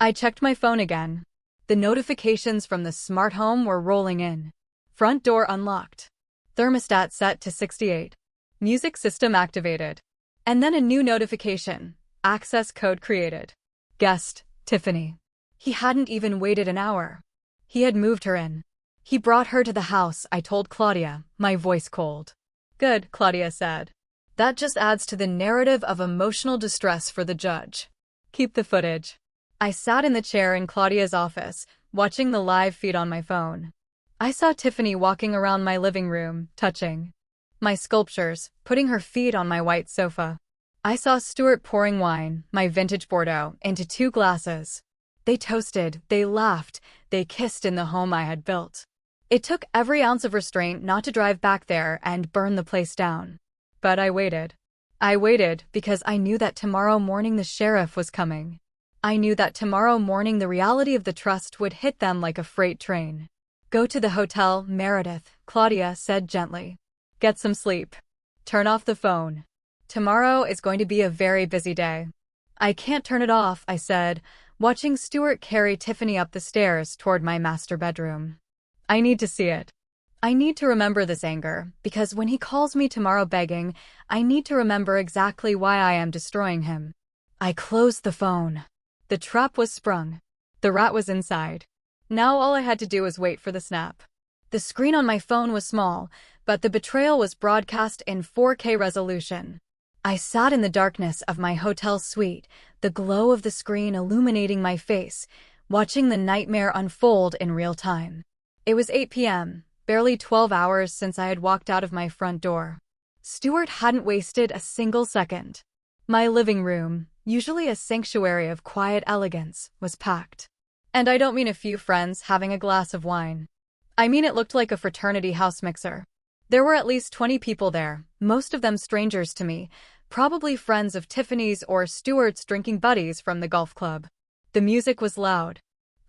I checked my phone again. The notifications from the smart home were rolling in. Front door unlocked. Thermostat set to 68. Music system activated. And then a new notification. Access code created. Guest, Tiffany. He hadn't even waited an hour. He had moved her in. He brought her to the house, I told Claudia, my voice cold. "Good," Claudia said. "That just adds to the narrative of emotional distress for the judge. Keep the footage." I sat in the chair in Claudia's office, watching the live feed on my phone. I saw Tiffany walking around my living room, touching my sculptures, putting her feet on my white sofa. I saw Stuart pouring wine, my vintage Bordeaux, into 2 glasses. They toasted, they laughed, they kissed in the home I had built. It took every ounce of restraint not to drive back there and burn the place down. But I waited. I waited because I knew that tomorrow morning the sheriff was coming. I knew that tomorrow morning the reality of the trust would hit them like a freight train. "Go to the hotel, Meredith," Claudia said gently. "Get some sleep. Turn off the phone. Tomorrow is going to be a very busy day." "I can't turn it off," I said, watching Stuart carry Tiffany up the stairs toward my master bedroom. "I need to see it. I need to remember this anger, because when he calls me tomorrow begging, I need to remember exactly why I am destroying him." I closed the phone. The trap was sprung. The rat was inside. Now all I had to do was wait for the snap. The screen on my phone was small, but the betrayal was broadcast in 4K resolution. I sat in the darkness of my hotel suite, the glow of the screen illuminating my face, watching the nightmare unfold in real time. It was 8 p.m., barely 12 hours since I had walked out of my front door. Stuart hadn't wasted a single second. My living room, usually a sanctuary of quiet elegance, was packed. And I don't mean a few friends having a glass of wine. I mean it looked like a fraternity house mixer. There were at least 20 people there, most of them strangers to me, probably friends of Tiffany's or Stuart's drinking buddies from the golf club. The music was loud.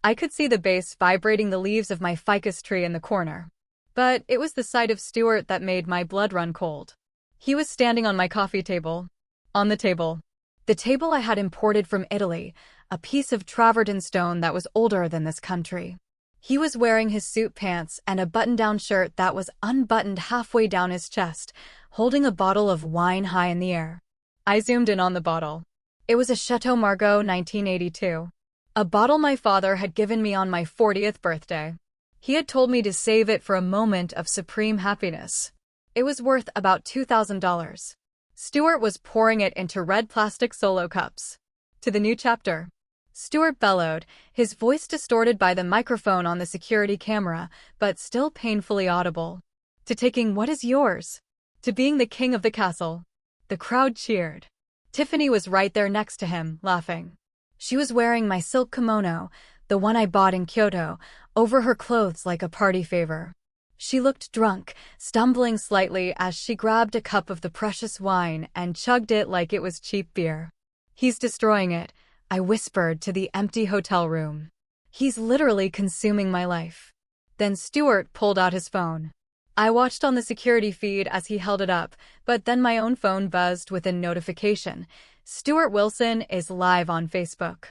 I could see the bass vibrating the leaves of my ficus tree in the corner. But it was the sight of Stuart that made my blood run cold. He was standing on my coffee table. On the table. The table I had imported from Italy, a piece of travertine stone that was older than this country. He was wearing his suit pants and a button-down shirt that was unbuttoned halfway down his chest, holding a bottle of wine high in the air. I zoomed in on the bottle. It was a Chateau Margaux 1982. A bottle my father had given me on my 40th birthday. He had told me to save it for a moment of supreme happiness. It was worth about $2,000. Stuart was pouring it into red plastic solo cups. To the new chapter. Stuart bellowed, his voice distorted by the microphone on the security camera, but still painfully audible. To taking what is yours. To being the king of the castle. The crowd cheered. Tiffany was right there next to him, laughing. She was wearing my silk kimono, the one I bought in Kyoto, over her clothes like a party favor. She looked drunk, stumbling slightly as she grabbed a cup of the precious wine and chugged it like it was cheap beer. He's destroying it, I whispered to the empty hotel room. He's literally consuming my life. Then Stuart pulled out his phone. I watched on the security feed as he held it up, but then my own phone buzzed with a notification. Stuart Wilson is live on Facebook.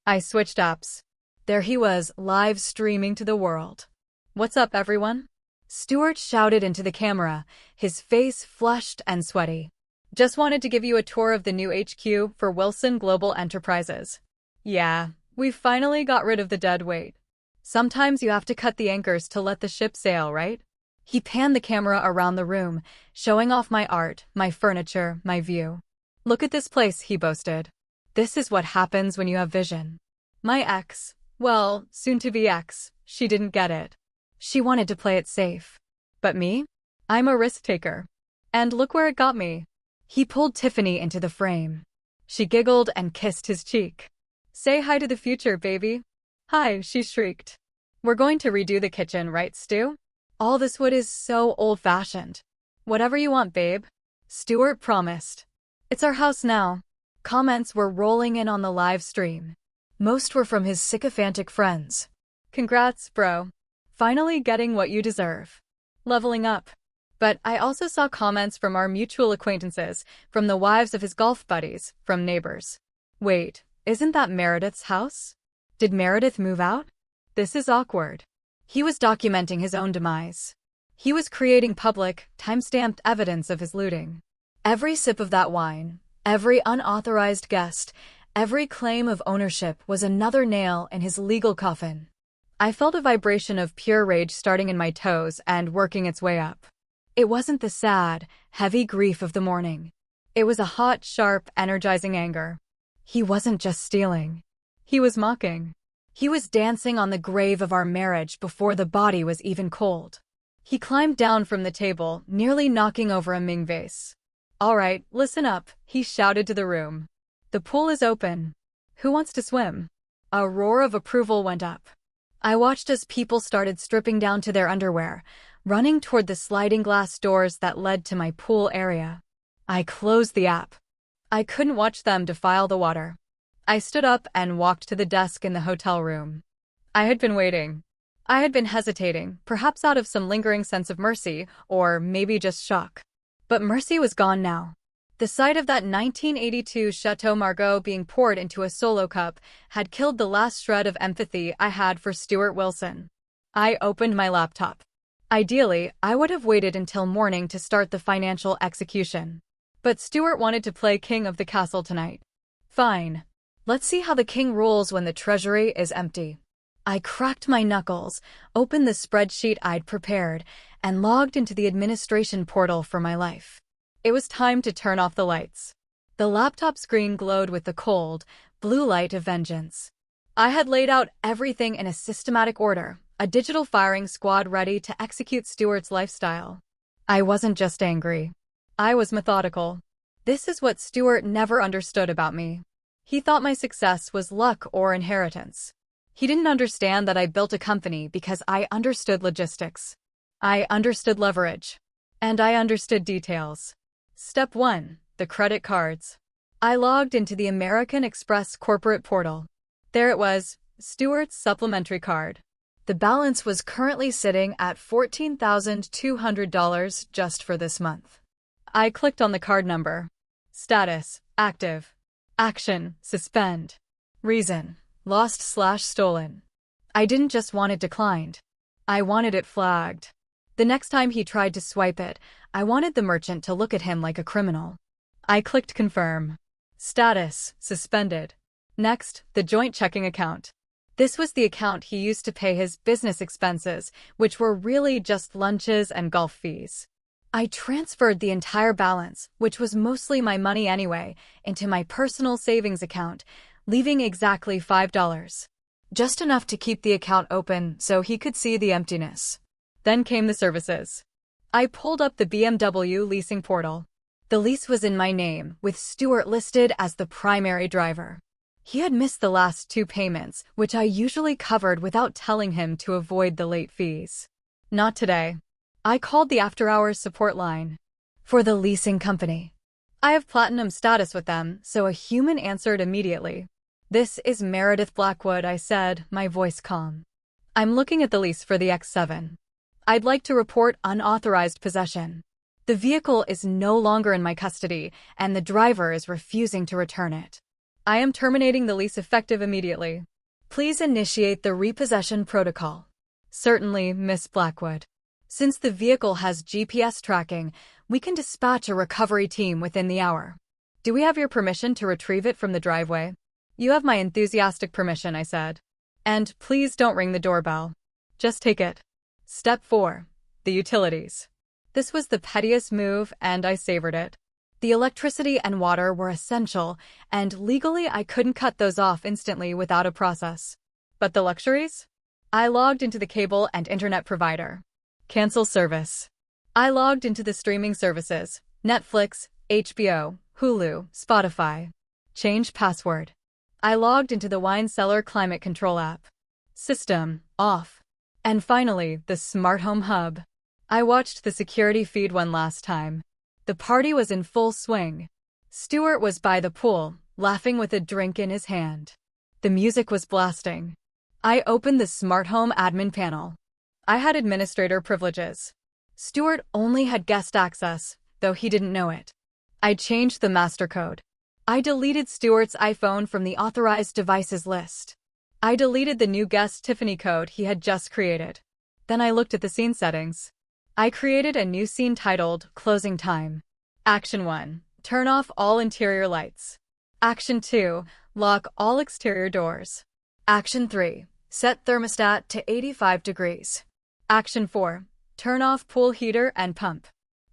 I switched apps. There he was, live streaming to the world. What's up, everyone? Stuart shouted into the camera, his face flushed and sweaty. Just wanted to give you a tour of the new HQ for Wilson Global Enterprises. Yeah, we finally got rid of the dead weight. Sometimes you have to cut the anchors to let the ship sail, right? He panned the camera around the room, showing off my art, my furniture, my view. Look at this place, he boasted. This is what happens when you have vision. My ex, well, soon-to-be ex, she didn't get it. She wanted to play it safe. But me? I'm a risk-taker. And look where it got me. He pulled Tiffany into the frame. She giggled and kissed his cheek. Say hi to the future, baby. Hi, she shrieked. We're going to redo the kitchen, right, Stu? All this wood is so old-fashioned. Whatever you want, babe. Stuart promised. It's our house now. Comments were rolling in on the live stream. Most were from his sycophantic friends. Congrats, bro. Finally getting what you deserve. Leveling up. But I also saw comments from our mutual acquaintances, from the wives of his golf buddies, from neighbors. Wait, isn't that Meredith's house? Did Meredith move out? This is awkward. He was documenting his own demise. He was creating public, time-stamped evidence of his looting. Every sip of that wine, every unauthorized guest, every claim of ownership was another nail in his legal coffin. I felt a vibration of pure rage starting in my toes and working its way up. It wasn't the sad, heavy grief of the morning. It was a hot, sharp, energizing anger. He wasn't just stealing. He was mocking. He was dancing on the grave of our marriage before the body was even cold. He climbed down from the table, nearly knocking over a Ming vase. All right, listen up, he shouted to the room. The pool is open. Who wants to swim? A roar of approval went up. I watched as people started stripping down to their underwear, running toward the sliding glass doors that led to my pool area. I closed the app. I couldn't watch them defile the water. I stood up and walked to the desk in the hotel room. I had been waiting. I had been hesitating, perhaps out of some lingering sense of mercy, or maybe just shock. But mercy was gone now. The sight of that 1982 Chateau Margaux being poured into a solo cup had killed the last shred of empathy I had for Stuart Wilson. I opened my laptop. Ideally, I would have waited until morning to start the financial execution. But Stuart wanted to play king of the castle tonight. Fine. Let's see how the king rules when the treasury is empty. I cracked my knuckles, opened the spreadsheet I'd prepared, and logged into the administration portal for my life. It was time to turn off the lights. The laptop screen glowed with the cold, blue light of vengeance. I had laid out everything in a systematic order, a digital firing squad ready to execute Stuart's lifestyle. I wasn't just angry. I was methodical. This is what Stuart never understood about me. He thought my success was luck or inheritance. He didn't understand that I built a company because I understood logistics. I understood leverage. And I understood details. Step 1. The credit cards. I logged into the American Express corporate portal. There it was, Stuart's supplementary card. The balance was currently sitting at $14,200 just for this month. I clicked on the card number. Status, active. Action, suspend. Reason, lost/stolen. I didn't just want it declined. I wanted it flagged. The next time he tried to swipe it, I wanted the merchant to look at him like a criminal. I clicked confirm. Status, suspended. Next, the joint checking account. This was the account he used to pay his business expenses, which were really just lunches and golf fees. I transferred the entire balance, which was mostly my money anyway, into my personal savings account, leaving exactly $5. Just enough to keep the account open so he could see the emptiness. Then came the services. I pulled up the BMW leasing portal. The lease was in my name, with Stuart listed as the primary driver. He had missed the last 2 payments, which I usually covered without telling him to avoid the late fees. Not today. I called the after-hours support line. For the leasing company. I have platinum status with them, so a human answered immediately. This is Meredith Blackwood, I said, my voice calm. I'm looking at the lease for the X7. I'd like to report unauthorized possession. The vehicle is no longer in my custody, and the driver is refusing to return it. I am terminating the lease effective immediately. Please initiate the repossession protocol. Certainly, Miss Blackwood. Since the vehicle has GPS tracking, we can dispatch a recovery team within the hour. Do we have your permission to retrieve it from the driveway? You have my enthusiastic permission, I said. And please don't ring the doorbell. Just take it. Step 4. The utilities. This was the pettiest move, and I savored it. The electricity and water were essential, and legally I couldn't cut those off instantly without a process. But the luxuries? I logged into the cable and internet provider. Cancel service. I logged into the streaming services, Netflix, HBO, Hulu, Spotify. Change password. I logged into the wine cellar climate control app. System, off. And finally, the smart home hub. I watched the security feed one last time. The party was in full swing. Stuart was by the pool, laughing with a drink in his hand. The music was blasting. I opened the smart home admin panel. I had administrator privileges. Stuart only had guest access, though he didn't know it. I changed the master code. I deleted Stuart's iPhone from the authorized devices list. I deleted the new guest Tiffany code he had just created. Then I looked at the scene settings. I created a new scene titled Closing Time. Action 1. Turn off all interior lights. Action 2. Lock all exterior doors. Action 3. Set thermostat to 85 degrees. Action 4. Turn off pool heater and pump.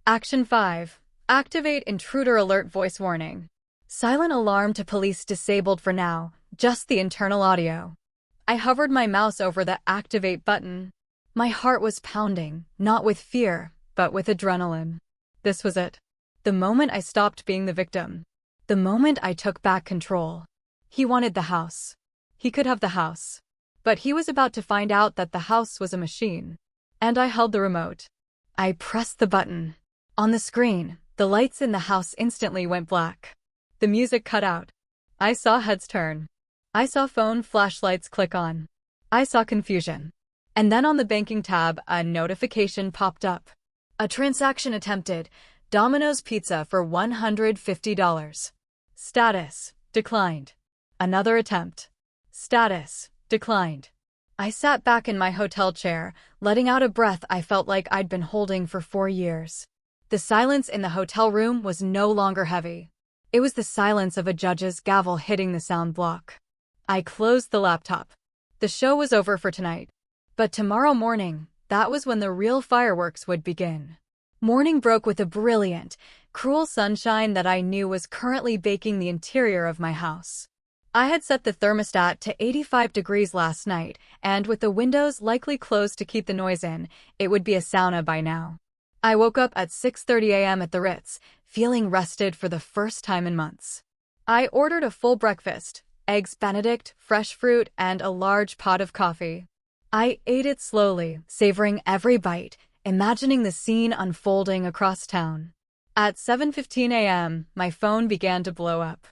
Action 5. Activate intruder alert voice warning. Silent alarm to police disabled for now, just the internal audio. I hovered my mouse over the activate button. My heart was pounding, not with fear, but with adrenaline. This was it. The moment I stopped being the victim. The moment I took back control. He wanted the house. He could have the house. But he was about to find out that the house was a machine. And I held the remote. I pressed the button. On the screen, the lights in the house instantly went black. The music cut out. I saw heads turn. I saw phone flashlights click on. I saw confusion. And then on the banking tab, a notification popped up. A transaction attempted. Domino's Pizza for $150. Status, declined. Another attempt. Status, declined. I sat back in my hotel chair, letting out a breath I felt like I'd been holding for 4 years. The silence in the hotel room was no longer heavy. It was the silence of a judge's gavel hitting the sound block. I closed the laptop. The show was over for tonight. But tomorrow morning, that was when the real fireworks would begin. Morning broke with a brilliant, cruel sunshine that I knew was currently baking the interior of my house. I had set the thermostat to 85 degrees last night, and with the windows likely closed to keep the noise in, it would be a sauna by now. I woke up at 6:30 a.m. at the Ritz, feeling rested for the first time in months. I ordered a full breakfast, eggs Benedict, fresh fruit, and a large pot of coffee. I ate it slowly, savoring every bite, imagining the scene unfolding across town. At 7:15 a.m., my phone began to blow up.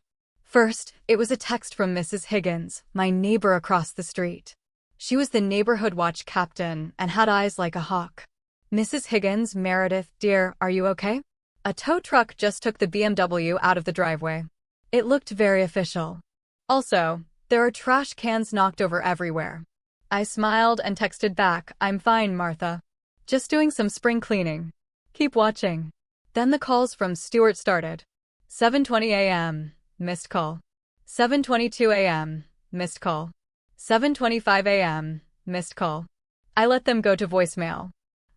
First, it was a text from Mrs. Higgins, my neighbor across the street. She was the neighborhood watch captain and had eyes like a hawk. Mrs. Higgins, Meredith, dear, are you okay? A tow truck just took the BMW out of the driveway. It looked very official. Also, there are trash cans knocked over everywhere. I smiled and texted back, I'm fine, Martha. Just doing some spring cleaning. Keep watching. Then the calls from Stuart started. 7:20 a.m., missed call. 7:22 a.m., missed call. 7:25 a.m., missed call. I let them go to voicemail.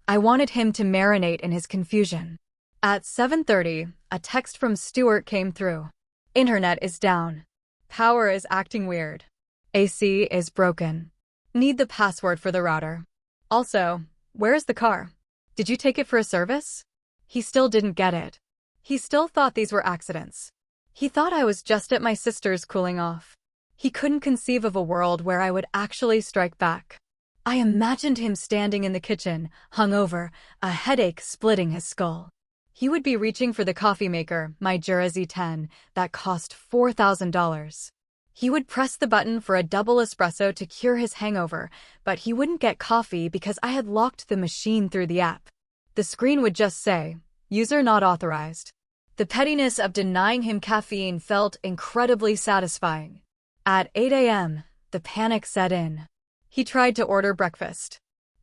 I wanted him to marinate in his confusion. At 7:30, a text from Stuart came through. Internet is down. Power is acting weird. AC is broken. Need the password for the router. Also, where is the car? Did you take it for a service? He still didn't get it. He still thought these were accidents. He thought I was just at my sister's cooling off. He couldn't conceive of a world where I would actually strike back. I imagined him standing in the kitchen, hungover, a headache splitting his skull. He would be reaching for the coffee maker, my Jura Z10, that cost $4,000. He would press the button for a double espresso to cure his hangover, but he wouldn't get coffee because I had locked the machine through the app. The screen would just say, user not authorized. The pettiness of denying him caffeine felt incredibly satisfying. At 8 a.m., the panic set in. He tried to order breakfast.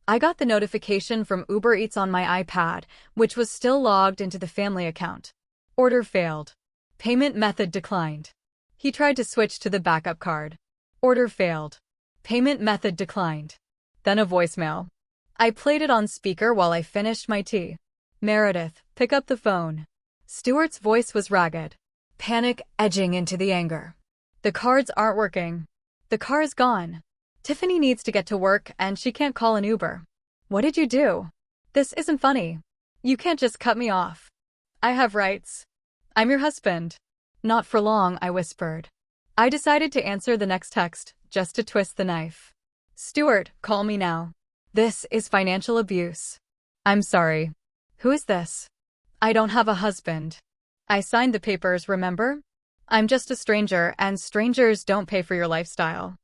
I got the notification from Uber Eats on my iPad, which was still logged into the family account. Order failed. Payment method declined. He tried to switch to the backup card. Order failed. Payment method declined. Then a voicemail. I played it on speaker while I finished my tea. Meredith, pick up the phone. Stuart's voice was ragged. Panic edging into the anger. The cards aren't working. The car is gone. Tiffany needs to get to work and she can't call an Uber. What did you do? This isn't funny. You can't just cut me off. I have rights. I'm your husband. Not for long, I whispered. I decided to answer the next text, just to twist the knife. Stuart, call me now. This is financial abuse. I'm sorry. Who is this? I don't have a husband. I signed the papers, remember? I'm just a stranger, and strangers don't pay for your lifestyle.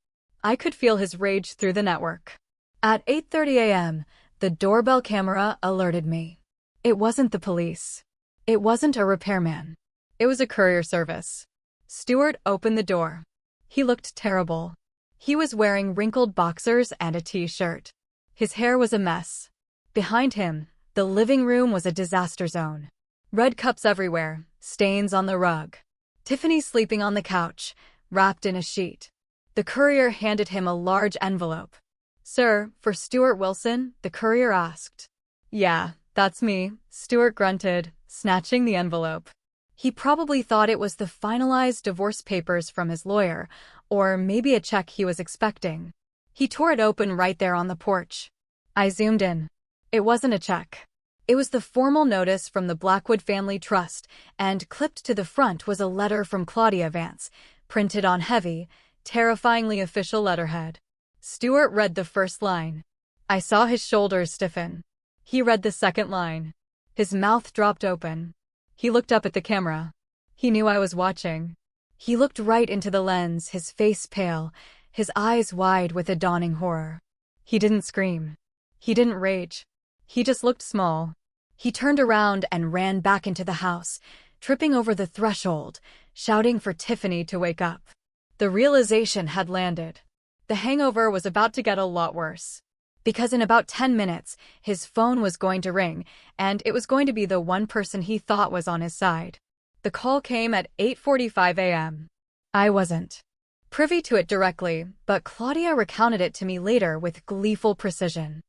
I could feel his rage through the network. At 8:30 a.m., the doorbell camera alerted me. It wasn't the police. It wasn't a repairman. It was a courier service. Stuart opened the door. He looked terrible. He was wearing wrinkled boxers and a t-shirt. His hair was a mess. Behind him, the living room was a disaster zone. Red cups everywhere, stains on the rug. Tiffany sleeping on the couch, wrapped in a sheet. The courier handed him a large envelope. Sir, for Stuart Wilson, the courier asked. Yeah, that's me, Stuart grunted, snatching the envelope. He probably thought it was the finalized divorce papers from his lawyer, or maybe a check he was expecting. He tore it open right there on the porch. I zoomed in. It wasn't a check. It was the formal notice from the Blackwood Family Trust, and clipped to the front was a letter from Claudia Vance, printed on heavy, terrifyingly official letterhead. Stuart read the first line. I saw his shoulders stiffen. He read the second line. His mouth dropped open. He looked up at the camera. He knew I was watching. He looked right into the lens, his face pale, his eyes wide with a dawning horror. He didn't scream. He didn't rage. He just looked small. He turned around and ran back into the house, tripping over the threshold, shouting for Tiffany to wake up. The realization had landed. The hangover was about to get a lot worse. Because in about 10 minutes, his phone was going to ring, and it was going to be the one person he thought was on his side. The call came at 8:45 a.m. I wasn't privy to it directly, but Claudia recounted it to me later with gleeful precision.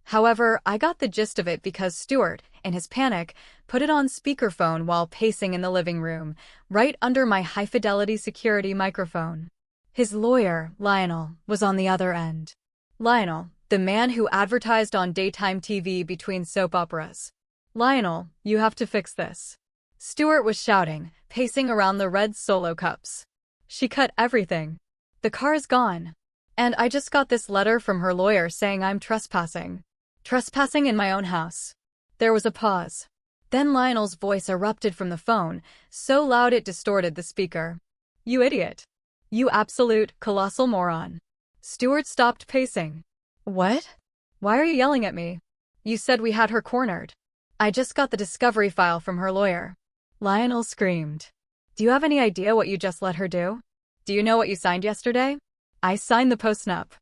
However, I got the gist of it because Stuart, in his panic, put it on speakerphone while pacing in the living room, right under my high-fidelity security microphone. His lawyer, Lionel, was on the other end. Lionel, the man who advertised on daytime TV between soap operas. Lionel, you have to fix this. Stuart was shouting, pacing around the red Solo cups. She cut everything. The car is gone. And I just got this letter from her lawyer saying I'm trespassing. Trespassing in my own house. There was a pause. Then Lionel's voice erupted from the phone, so loud it distorted the speaker. You idiot. You absolute, colossal moron. Stuart stopped pacing. What? Why are you yelling at me? You said we had her cornered. I just got the discovery file from her lawyer. Lionel screamed. Do you have any idea what you just let her do? Do you know what you signed yesterday? I signed the postnup.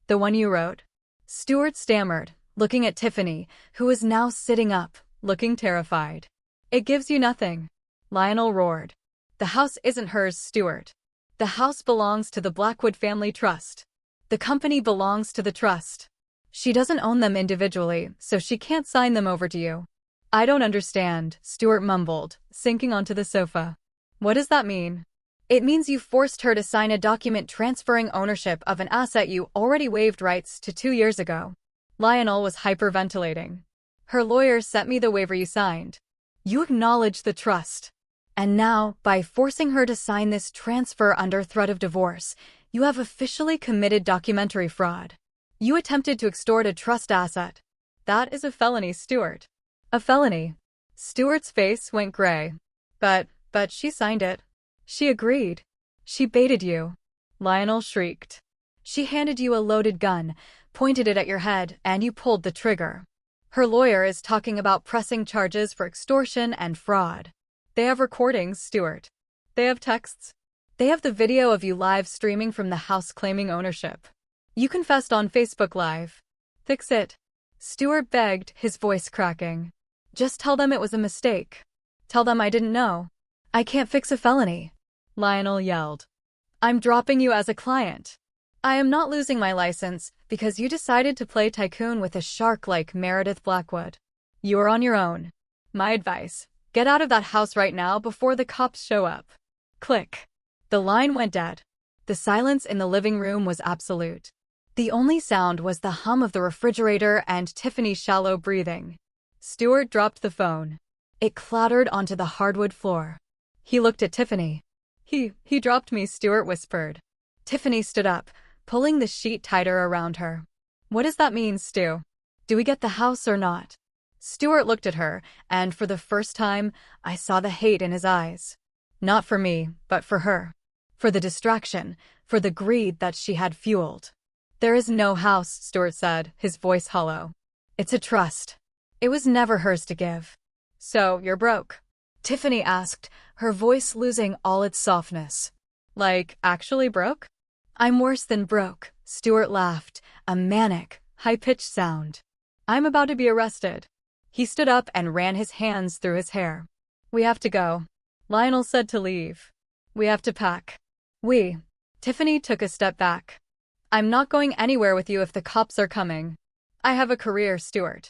The one you wrote. Stuart stammered, looking at Tiffany, who was now sitting up, looking terrified. It gives you nothing. Lionel roared. The house isn't hers, Stuart. The house belongs to the Blackwood Family Trust. The company belongs to the trust. She doesn't own them individually, so she can't sign them over to you. I don't understand, Stuart mumbled, sinking onto the sofa. What does that mean? It means you forced her to sign a document transferring ownership of an asset you already waived rights to 2 years ago. Lionel was hyperventilating. Her lawyer sent me the waiver you signed. You acknowledge the trust. And now, by forcing her to sign this transfer under threat of divorce, you have officially committed documentary fraud. You attempted to extort a trust asset. That is a felony, Stuart. A felony. Stuart's face went gray. But she signed it. She agreed. She baited you. Lionel shrieked. She handed you a loaded gun, pointed it at your head, and you pulled the trigger. Her lawyer is talking about pressing charges for extortion and fraud. They have recordings, Stuart. They have texts. They have the video of you live streaming from the house claiming ownership. You confessed on Facebook Live. Fix it. Stuart begged, his voice cracking. Just tell them it was a mistake. Tell them I didn't know. I can't fix a felony. Lionel yelled. I'm dropping you as a client. I am not losing my license because you decided to play tycoon with a shark like Meredith Blackwood. You are on your own. My advice, get out of that house right now before the cops show up. Click. The line went dead. The silence in the living room was absolute. The only sound was the hum of the refrigerator and Tiffany's shallow breathing. Stuart dropped the phone. It clattered onto the hardwood floor. He looked at Tiffany. He dropped me, Stuart whispered. Tiffany stood up, pulling the sheet tighter around her. What does that mean, Stu? Do we get the house or not? Stuart looked at her, and for the first time, I saw the hate in his eyes. Not for me, but for her. For the distraction, for the greed that she had fueled. There is no house, Stuart said, his voice hollow. It's a trust. It was never hers to give. So, you're broke? Tiffany asked, her voice losing all its softness. Like, actually broke? I'm worse than broke, Stuart laughed, a manic, high-pitched sound. I'm about to be arrested. He stood up and ran his hands through his hair. We have to go. Lionel said to leave. We have to pack. Tiffany took a step back. I'm not going anywhere with you if the cops are coming. I have a career, Stuart.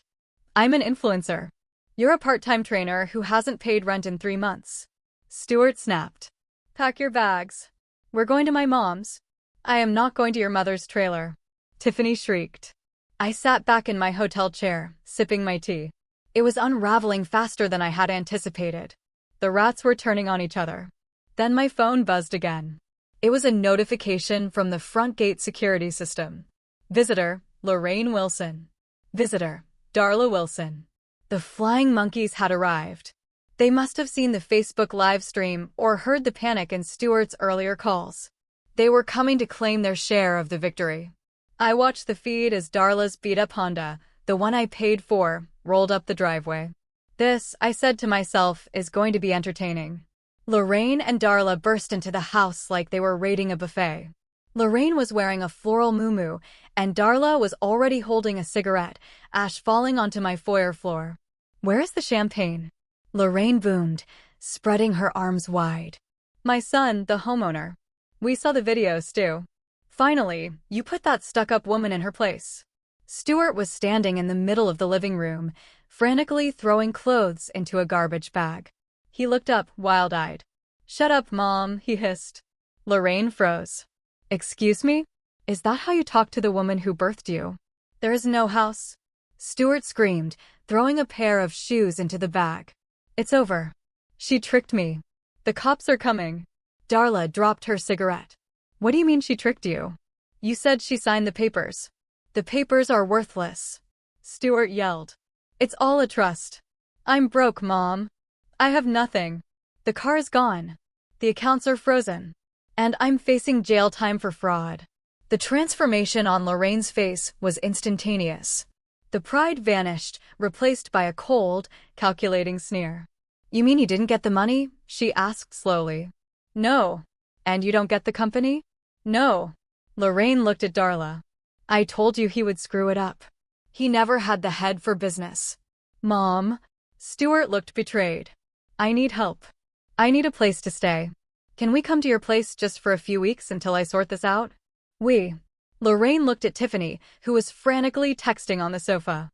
I'm an influencer. You're a part-time trainer who hasn't paid rent in 3 months. Stuart snapped. Pack your bags. We're going to my mom's. I am not going to your mother's trailer. Tiffany shrieked. I sat back in my hotel chair, sipping my tea. It was unraveling faster than I had anticipated. The rats were turning on each other. Then my phone buzzed again. It was a notification from the front gate security system. Visitor, Lorraine Wilson. Visitor, Darla Wilson. The flying monkeys had arrived. They must have seen the Facebook live stream or heard the panic in Stuart's earlier calls. They were coming to claim their share of the victory. I watched the feed as Darla's beat-up Honda, the one I paid for, rolled up the driveway. This, I said to myself, is going to be entertaining. Lorraine and Darla burst into the house like they were raiding a buffet. Lorraine was wearing a floral muumuu, and Darla was already holding a cigarette, ash falling onto my foyer floor. Where is the champagne? Lorraine boomed, spreading her arms wide. My son, the homeowner. We saw the video, Stu. Finally, you put that stuck-up woman in her place. Stuart was standing in the middle of the living room, frantically throwing clothes into a garbage bag. He looked up, wild-eyed. Shut up, Mom, he hissed. Lorraine froze. Excuse me? Is that how you talk to the woman who birthed you? There is no house. Stuart screamed, throwing a pair of shoes into the bag. It's over. She tricked me. The cops are coming. Darla dropped her cigarette. What do you mean she tricked you? You said she signed the papers. The papers are worthless. Stuart yelled. It's all a trust. I'm broke, Mom. I have nothing. The car is gone. The accounts are frozen. And I'm facing jail time for fraud. The transformation on Lorraine's face was instantaneous. The pride vanished, replaced by a cold, calculating sneer. You mean you didn't get the money? She asked slowly. No. And you don't get the company? No. Lorraine looked at Darla. I told you he would screw it up. He never had the head for business. Mom. Stuart looked betrayed. I need help. I need a place to stay. Can we come to your place just for a few weeks until I sort this out? Lorraine looked at Tiffany, who was frantically texting on the sofa.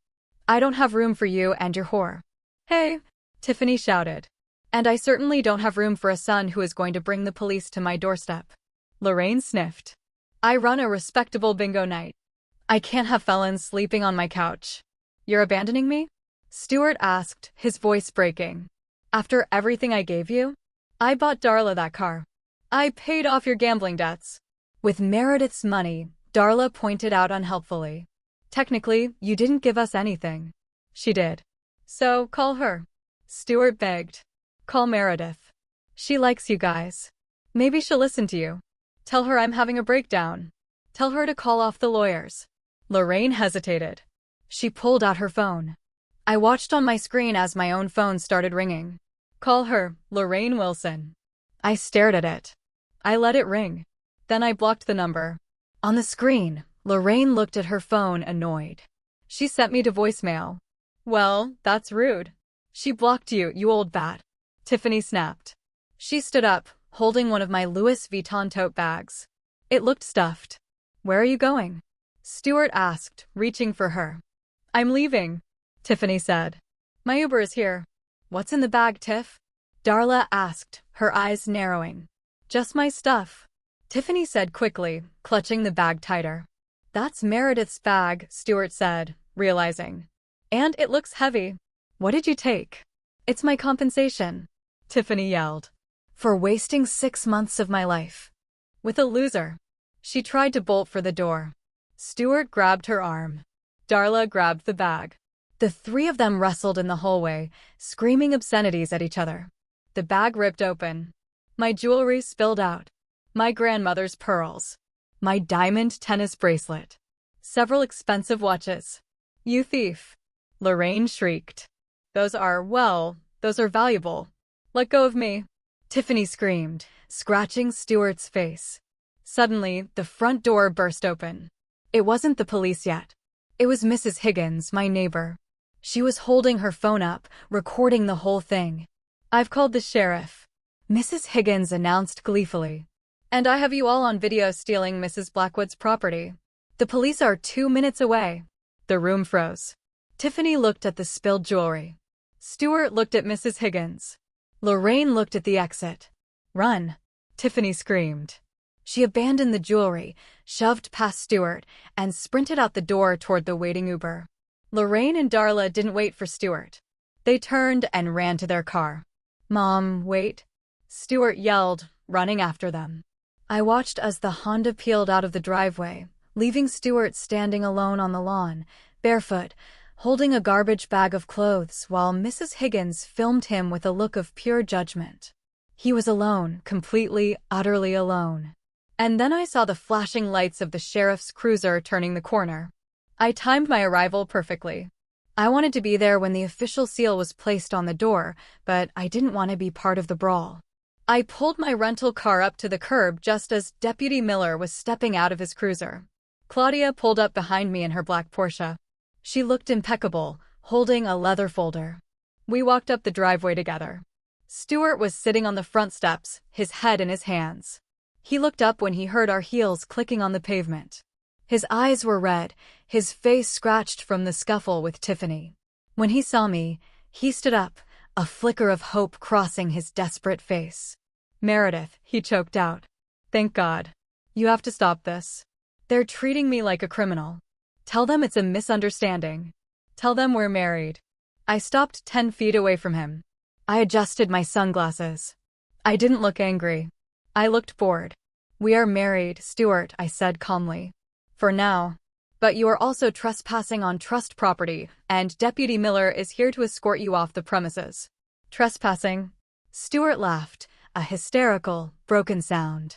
I don't have room for you and your whore. Hey, Tiffany shouted. And I certainly don't have room for a son who is going to bring the police to my doorstep. Lorraine sniffed. I run a respectable bingo night. I can't have felons sleeping on my couch. You're abandoning me? Stuart asked, his voice breaking. After everything I gave you? I bought Darla that car. I paid off your gambling debts. With Meredith's money, Darla pointed out unhelpfully. Technically, you didn't give us anything. She did. So, call her. Stuart begged. Call Meredith. She likes you guys. Maybe she'll listen to you. Tell her I'm having a breakdown. Tell her to call off the lawyers. Lorraine hesitated. She pulled out her phone. I watched on my screen as my own phone started ringing. Call her, Lorraine Wilson. I stared at it. I let it ring. Then I blocked the number. On the screen, Lorraine looked at her phone, annoyed. She sent me to voicemail. Well, that's rude. She blocked you, you old bat. Tiffany snapped. She stood up, holding one of my Louis Vuitton tote bags. It looked stuffed. Where are you going? Stuart asked, reaching for her. I'm leaving, Tiffany said. My Uber is here. What's in the bag, Tiff? Darla asked, her eyes narrowing. Just my stuff, Tiffany said quickly, clutching the bag tighter. That's Meredith's bag, Stuart said, realizing. And it looks heavy. What did you take? It's my compensation, Tiffany yelled. For wasting 6 months of my life. With a loser. She tried to bolt for the door. Stuart grabbed her arm. Darla grabbed the bag. The three of them wrestled in the hallway, screaming obscenities at each other. The bag ripped open. My jewelry spilled out. My grandmother's pearls. My diamond tennis bracelet. Several expensive watches. You thief. Lorraine shrieked. Those are valuable. Let go of me. Tiffany screamed, scratching Stuart's face. Suddenly, the front door burst open. It wasn't the police yet. It was Mrs. Higgins, my neighbor. She was holding her phone up, recording the whole thing. I've called the sheriff, Mrs. Higgins announced gleefully. And I have you all on video stealing Mrs. Blackwood's property. The police are 2 minutes away. The room froze. Tiffany looked at the spilled jewelry. Stuart looked at Mrs. Higgins. Lorraine looked at the exit. Run, Tiffany screamed. She abandoned the jewelry, shoved past Stuart, and sprinted out the door toward the waiting Uber. Lorraine and Darla didn't wait for Stuart. They turned and ran to their car. Mom, wait, Stuart yelled, running after them. I watched as the Honda peeled out of the driveway, leaving Stuart standing alone on the lawn, barefoot, holding a garbage bag of clothes while Mrs. Higgins filmed him with a look of pure judgment. He was alone, completely, utterly alone. And then I saw the flashing lights of the sheriff's cruiser turning the corner. I timed my arrival perfectly. I wanted to be there when the official seal was placed on the door, but I didn't want to be part of the brawl. I pulled my rental car up to the curb just as Deputy Miller was stepping out of his cruiser. Claudia pulled up behind me in her black Porsche. She looked impeccable, holding a leather folder. We walked up the driveway together. Stuart was sitting on the front steps, his head in his hands. He looked up when he heard our heels clicking on the pavement. His eyes were red, his face scratched from the scuffle with Tiffany. When he saw me, he stood up, a flicker of hope crossing his desperate face. Meredith, he choked out. Thank God. You have to stop this. They're treating me like a criminal. Tell them it's a misunderstanding. Tell them we're married. I stopped 10 feet away from him. I adjusted my sunglasses. I didn't look angry. I looked bored. We are married, Stuart, I said calmly. For now. But you are also trespassing on trust property, and Deputy Miller is here to escort you off the premises. Trespassing? Stuart laughed, a hysterical, broken sound.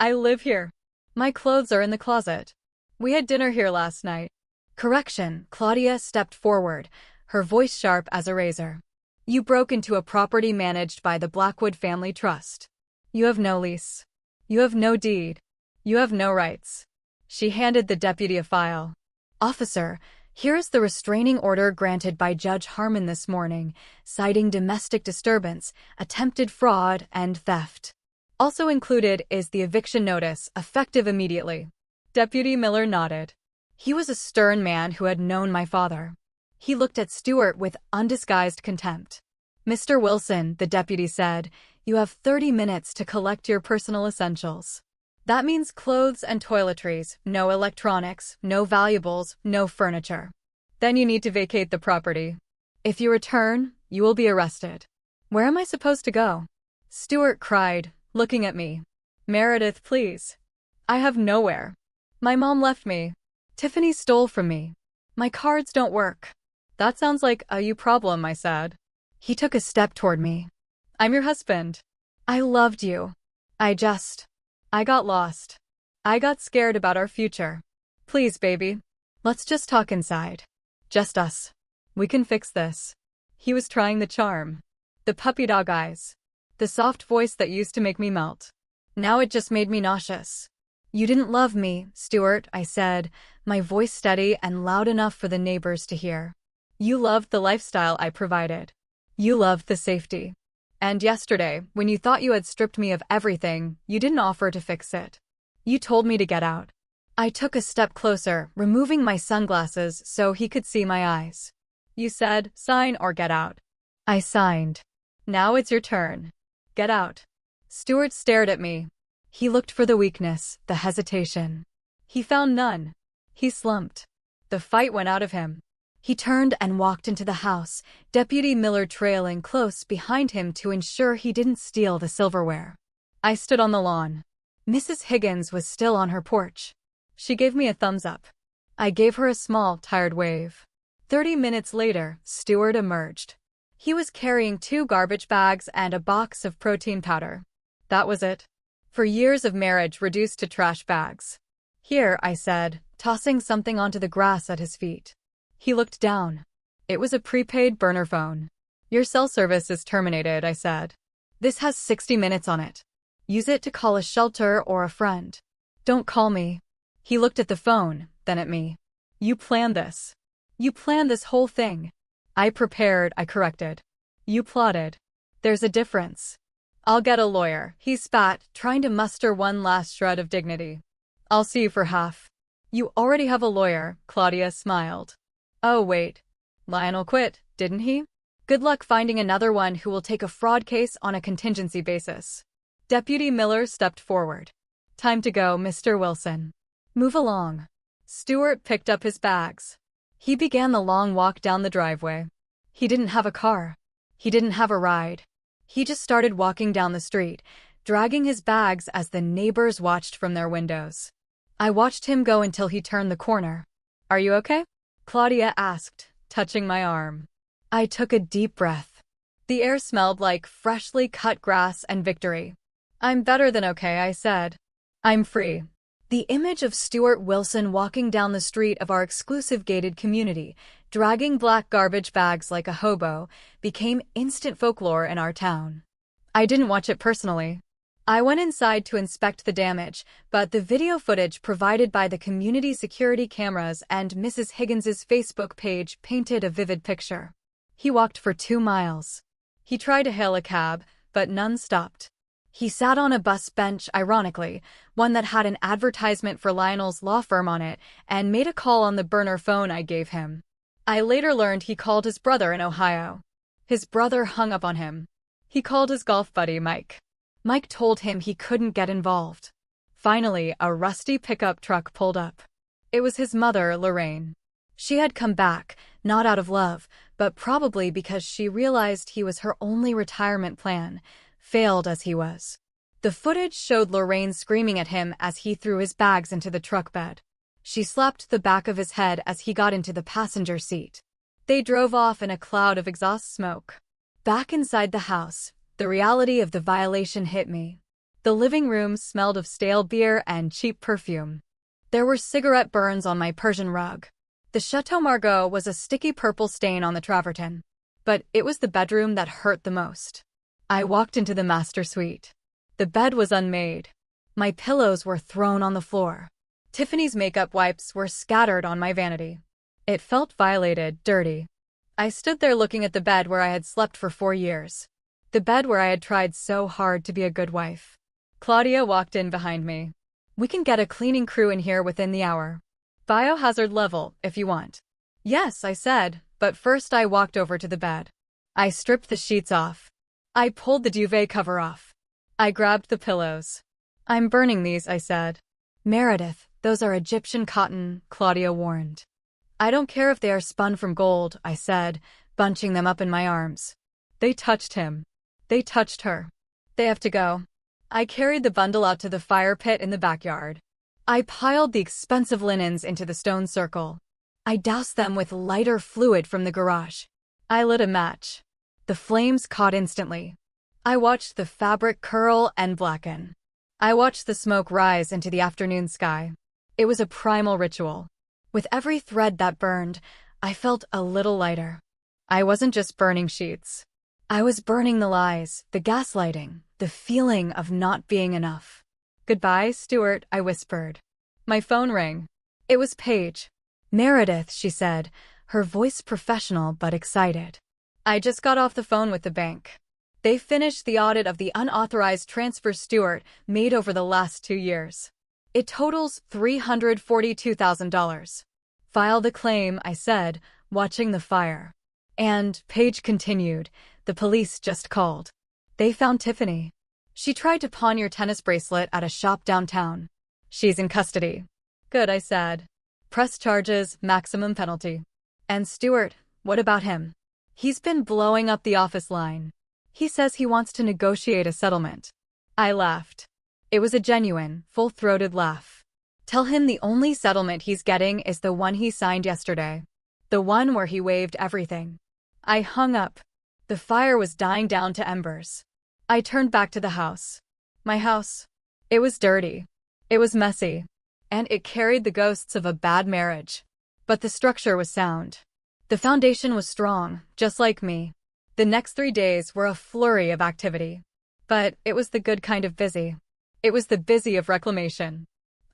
I live here. My clothes are in the closet. We had dinner here last night. Correction, Claudia stepped forward, her voice sharp as a razor. You broke into a property managed by the Blackwood Family Trust. You have no lease. You have no deed. You have no rights. She handed the deputy a file. Officer, here is the restraining order granted by Judge Harmon this morning, citing domestic disturbance, attempted fraud, and theft. Also included is the eviction notice, effective immediately. Deputy Miller nodded. He was a stern man who had known my father. He looked at Stuart with undisguised contempt. Mr. Wilson, the deputy said, you have 30 minutes to collect your personal essentials. That means clothes and toiletries, no electronics, no valuables, no furniture. Then you need to vacate the property. If you return, you will be arrested. Where am I supposed to go? Stuart cried, looking at me. Meredith, please. I have nowhere. My mom left me. Tiffany stole from me. My cards don't work. That sounds like a you problem, I said. He took a step toward me. I'm your husband. I loved you. I got lost. I got scared about our future. Please, baby. Let's just talk inside. Just us. We can fix this. He was trying the charm. The puppy dog eyes. The soft voice that used to make me melt. Now it just made me nauseous. You didn't love me, Stuart, I said, my voice steady and loud enough for the neighbors to hear. You loved the lifestyle I provided. You loved the safety. And yesterday, when you thought you had stripped me of everything, you didn't offer to fix it. You told me to get out. I took a step closer, removing my sunglasses so he could see my eyes. You said, sign or get out. I signed. Now it's your turn. Get out. Stuart stared at me. He looked for the weakness, the hesitation. He found none. He slumped. The fight went out of him. He turned and walked into the house, Deputy Miller trailing close behind him to ensure he didn't steal the silverware. I stood on the lawn. Mrs. Higgins was still on her porch. She gave me a thumbs up. I gave her a small, tired wave. 30 minutes later, Stuart emerged. He was carrying 2 garbage bags and a box of protein powder. That was it. For years of marriage reduced to trash bags. Here, I said, tossing something onto the grass at his feet. He looked down. It was a prepaid burner phone. Your cell service is terminated, I said. This has 60 minutes on it. Use it to call a shelter or a friend. Don't call me. He looked at the phone, then at me. You planned this. You planned this whole thing. I prepared, I corrected. You plotted. There's a difference. I'll get a lawyer, he spat, trying to muster one last shred of dignity. I'll see you for half. You already have a lawyer, Claudia smiled. Oh wait. Lionel quit, didn't he? Good luck finding another one who will take a fraud case on a contingency basis. Deputy Miller stepped forward. Time to go, Mr. Wilson. Move along. Stuart picked up his bags. He began the long walk down the driveway. He didn't have a car. He didn't have a ride. He just started walking down the street, dragging his bags as the neighbors watched from their windows. I watched him go until he turned the corner. Are you okay? Claudia asked, touching my arm. I took a deep breath. The air smelled like freshly cut grass and victory. I'm better than okay, I said. I'm free. The image of Stuart Wilson walking down the street of our exclusive gated community, dragging black garbage bags like a hobo, became instant folklore in our town. I didn't watch it personally. I went inside to inspect the damage, but the video footage provided by the community security cameras and Mrs. Higgins's Facebook page painted a vivid picture. He walked for 2 miles. He tried to hail a cab, but none stopped. He sat on a bus bench, ironically, one that had an advertisement for Lionel's law firm on it, and made a call on the burner phone I gave him. I later learned he called his brother in Ohio. His brother hung up on him. He called his golf buddy, Mike. Mike told him he couldn't get involved. Finally, a rusty pickup truck pulled up. It was his mother, Lorraine. She had come back, not out of love, but probably because she realized he was her only retirement plan, failed as he was. The footage showed Lorraine screaming at him as he threw his bags into the truck bed. She slapped the back of his head as he got into the passenger seat. They drove off in a cloud of exhaust smoke. Back inside the house, the reality of the violation hit me. The living room smelled of stale beer and cheap perfume. There were cigarette burns on my Persian rug. The Chateau Margaux was a sticky purple stain on the travertin. But it was the bedroom that hurt the most. I walked into the master suite. The bed was unmade. My pillows were thrown on the floor. Tiffany's makeup wipes were scattered on my vanity. It felt violated, dirty. I stood there looking at the bed where I had slept for 4 years. The bed where I had tried so hard to be a good wife. Claudia walked in behind me. "We can get a cleaning crew in here within the hour. Biohazard level, if you want." "Yes," I said, but first I walked over to the bed. I stripped the sheets off. I pulled the duvet cover off. I grabbed the pillows. "I'm burning these," I said. "Meredith, those are Egyptian cotton," Claudia warned. "I don't care if they are spun from gold," I said, bunching them up in my arms. They touched him. They touched her. "They have to go." I carried the bundle out to the fire pit in the backyard. I piled the expensive linens into the stone circle. I doused them with lighter fluid from the garage. I lit a match. The flames caught instantly. I watched the fabric curl and blacken. I watched the smoke rise into the afternoon sky. It was a primal ritual. With every thread that burned, I felt a little lighter. I wasn't just burning sheets. I was burning the lies, the gaslighting, the feeling of not being enough. "Goodbye, Stuart," I whispered. My phone rang. It was Paige. "Meredith," she said, her voice professional but excited. "I just got off the phone with the bank. They finished the audit of the unauthorized transfer Stuart made over the last 2 years. It totals $342,000. "File the claim," I said, watching the fire. And, Paige continued, "the police just called. They found Tiffany. She tried to pawn your tennis bracelet at a shop downtown. She's in custody." "Good," I said. "Press charges, maximum penalty." "And Stuart, what about him?" "He's been blowing up the office line. He says he wants to negotiate a settlement." I laughed. It was a genuine, full-throated laugh. "Tell him the only settlement he's getting is the one he signed yesterday. The one where he waived everything." I hung up. The fire was dying down to embers. I turned back to the house. My house. It was dirty. It was messy. And it carried the ghosts of a bad marriage. But the structure was sound. The foundation was strong, just like me. The next 3 days were a flurry of activity. But it was the good kind of busy. It was the busy of reclamation.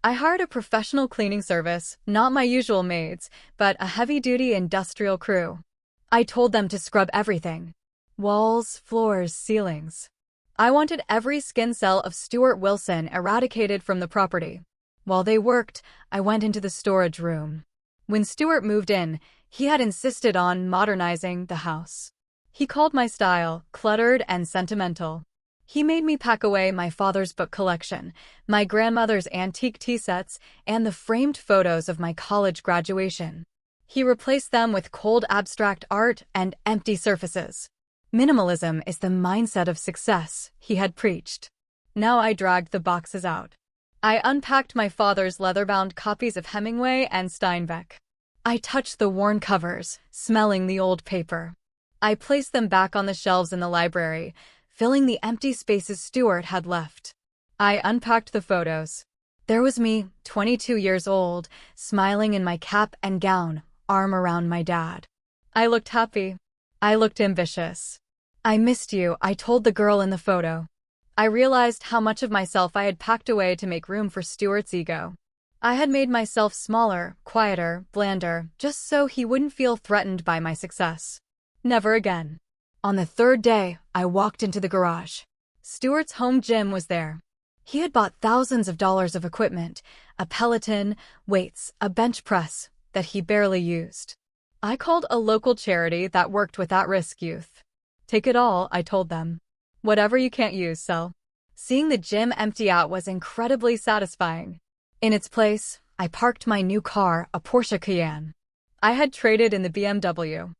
I hired a professional cleaning service, not my usual maids, but a heavy-duty industrial crew. I told them to scrub everything. Walls, floors, ceilings. I wanted every skin cell of Stuart Wilson eradicated from the property. While they worked, I went into the storage room. When Stuart moved in, he had insisted on modernizing the house. He called my style cluttered and sentimental. He made me pack away my father's book collection, my grandmother's antique tea sets, and the framed photos of my college graduation. He replaced them with cold abstract art and empty surfaces. Minimalism is the mindset of success, he had preached. Now I dragged the boxes out. I unpacked my father's leather-bound copies of Hemingway and Steinbeck. I touched the worn covers, smelling the old paper. I placed them back on the shelves in the library, filling the empty spaces Stuart had left. I unpacked the photos. There was me, 22 years old, smiling in my cap and gown, arm around my dad. I looked happy. I looked ambitious. "I missed you," I told the girl in the photo. I realized how much of myself I had packed away to make room for Stuart's ego. I had made myself smaller, quieter, blander, just so he wouldn't feel threatened by my success. Never again. On the 3rd day, I walked into the garage. Stuart's home gym was there. He had bought thousands of dollars of equipment, a Peloton, weights, a bench press, that he barely used. I called a local charity that worked with at-risk youth. "Take it all," I told them. "Whatever you can't use, sell." Seeing the gym empty out was incredibly satisfying. In its place, I parked my new car, a Porsche Cayenne. I had traded in the BMW.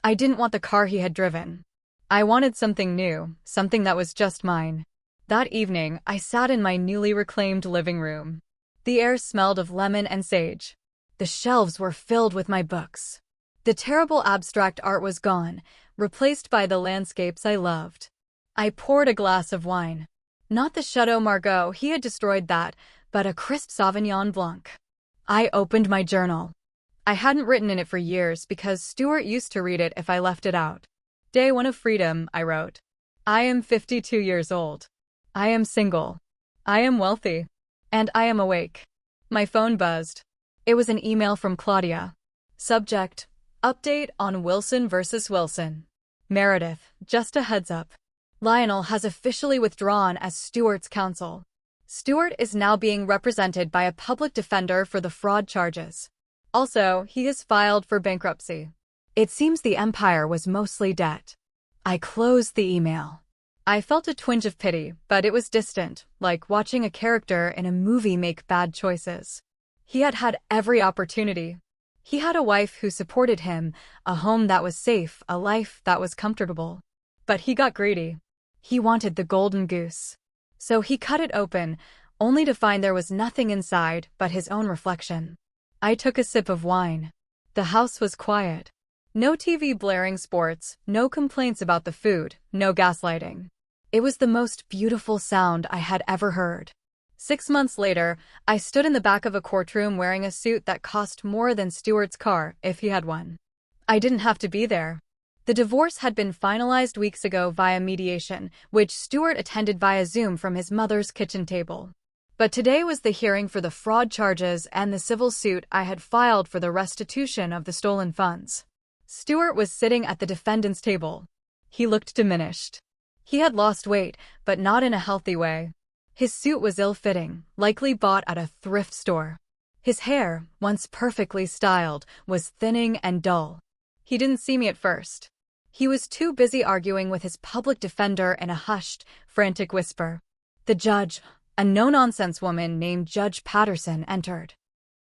I didn't want the car he had driven. I wanted something new, something that was just mine. That evening, I sat in my newly reclaimed living room. The air smelled of lemon and sage. The shelves were filled with my books. The terrible abstract art was gone, replaced by the landscapes I loved. I poured a glass of wine. Not the Chateau Margaux, he had destroyed that, but a crisp Sauvignon Blanc. I opened my journal. I hadn't written in it for years because Stuart used to read it if I left it out. Day 1 of freedom, I wrote. I am 52 years old. I am single. I am wealthy. And I am awake. My phone buzzed. It was an email from Claudia. Subject: Update on Wilson versus Wilson. Meredith, just a heads up. Lionel has officially withdrawn as Stuart's counsel. Stuart is now being represented by a public defender for the fraud charges. Also, he has filed for bankruptcy. It seems the empire was mostly debt. I closed the email. I felt a twinge of pity, but it was distant, like watching a character in a movie make bad choices. He had had every opportunity. He had a wife who supported him, a home that was safe, a life that was comfortable. But he got greedy. He wanted the golden goose. So he cut it open, only to find there was nothing inside but his own reflection. I took a sip of wine. The house was quiet. No TV blaring sports, no complaints about the food, no gaslighting. It was the most beautiful sound I had ever heard. 6 months later, I stood in the back of a courtroom wearing a suit that cost more than Stuart's car, if he had one. I didn't have to be there. The divorce had been finalized weeks ago via mediation, which Stuart attended via Zoom from his mother's kitchen table. But today was the hearing for the fraud charges and the civil suit I had filed for the restitution of the stolen funds. Stuart was sitting at the defendant's table. He looked diminished. He had lost weight, but not in a healthy way. His suit was ill-fitting, likely bought at a thrift store. His hair, once perfectly styled, was thinning and dull. He didn't see me at first. He was too busy arguing with his public defender in a hushed, frantic whisper. The judge, a no-nonsense woman named Judge Patterson, entered.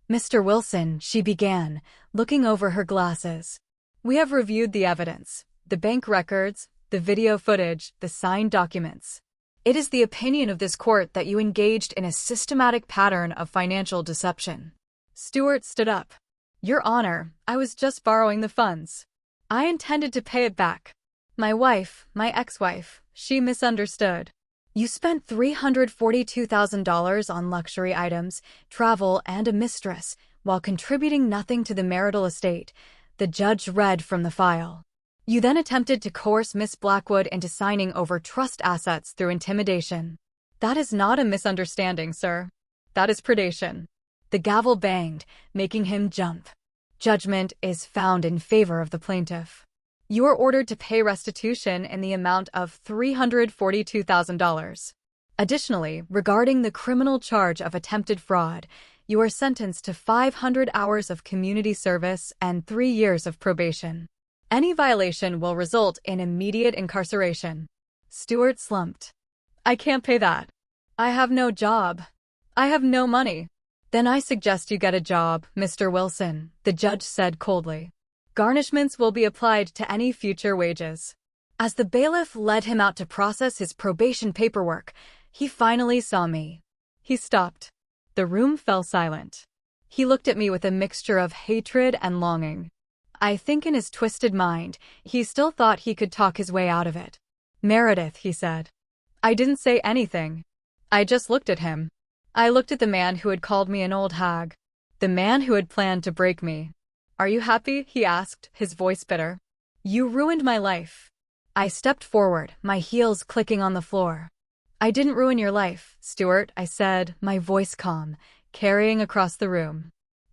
Mr. Wilson, she began, looking over her glasses. We have reviewed the evidence, the bank records, the video footage, the signed documents. It is the opinion of this court that you engaged in a systematic pattern of financial deception. Stuart stood up. Your Honor, I was just borrowing the funds. I intended to pay it back. My wife, my ex-wife, she misunderstood. You spent $342,000 on luxury items, travel, and a mistress, while contributing nothing to the marital estate, the judge read from the file. You then attempted to coerce Miss Blackwood into signing over trust assets through intimidation. That is not a misunderstanding, sir. That is predation. The gavel banged, making him jump. Judgment is found in favor of the plaintiff. You are ordered to pay restitution in the amount of $342,000. Additionally, regarding the criminal charge of attempted fraud, you are sentenced to 500 hours of community service and 3 years of probation. Any violation will result in immediate incarceration. Stuart slumped. I can't pay that. I have no job. I have no money. Then I suggest you get a job, Mr. Wilson, the judge said coldly. Garnishments will be applied to any future wages. As the bailiff led him out to process his probation paperwork, he finally saw me. He stopped. The room fell silent. He looked at me with a mixture of hatred and longing. I think in his twisted mind, he still thought he could talk his way out of it. Meredith, he said. I didn't say anything. I just looked at him. I looked at the man who had called me an old hag. The man who had planned to break me. Are you happy? He asked, his voice bitter. You ruined my life. I stepped forward, my heels clicking on the floor. I didn't ruin your life, Stuart, I said, my voice calm, carrying across the room.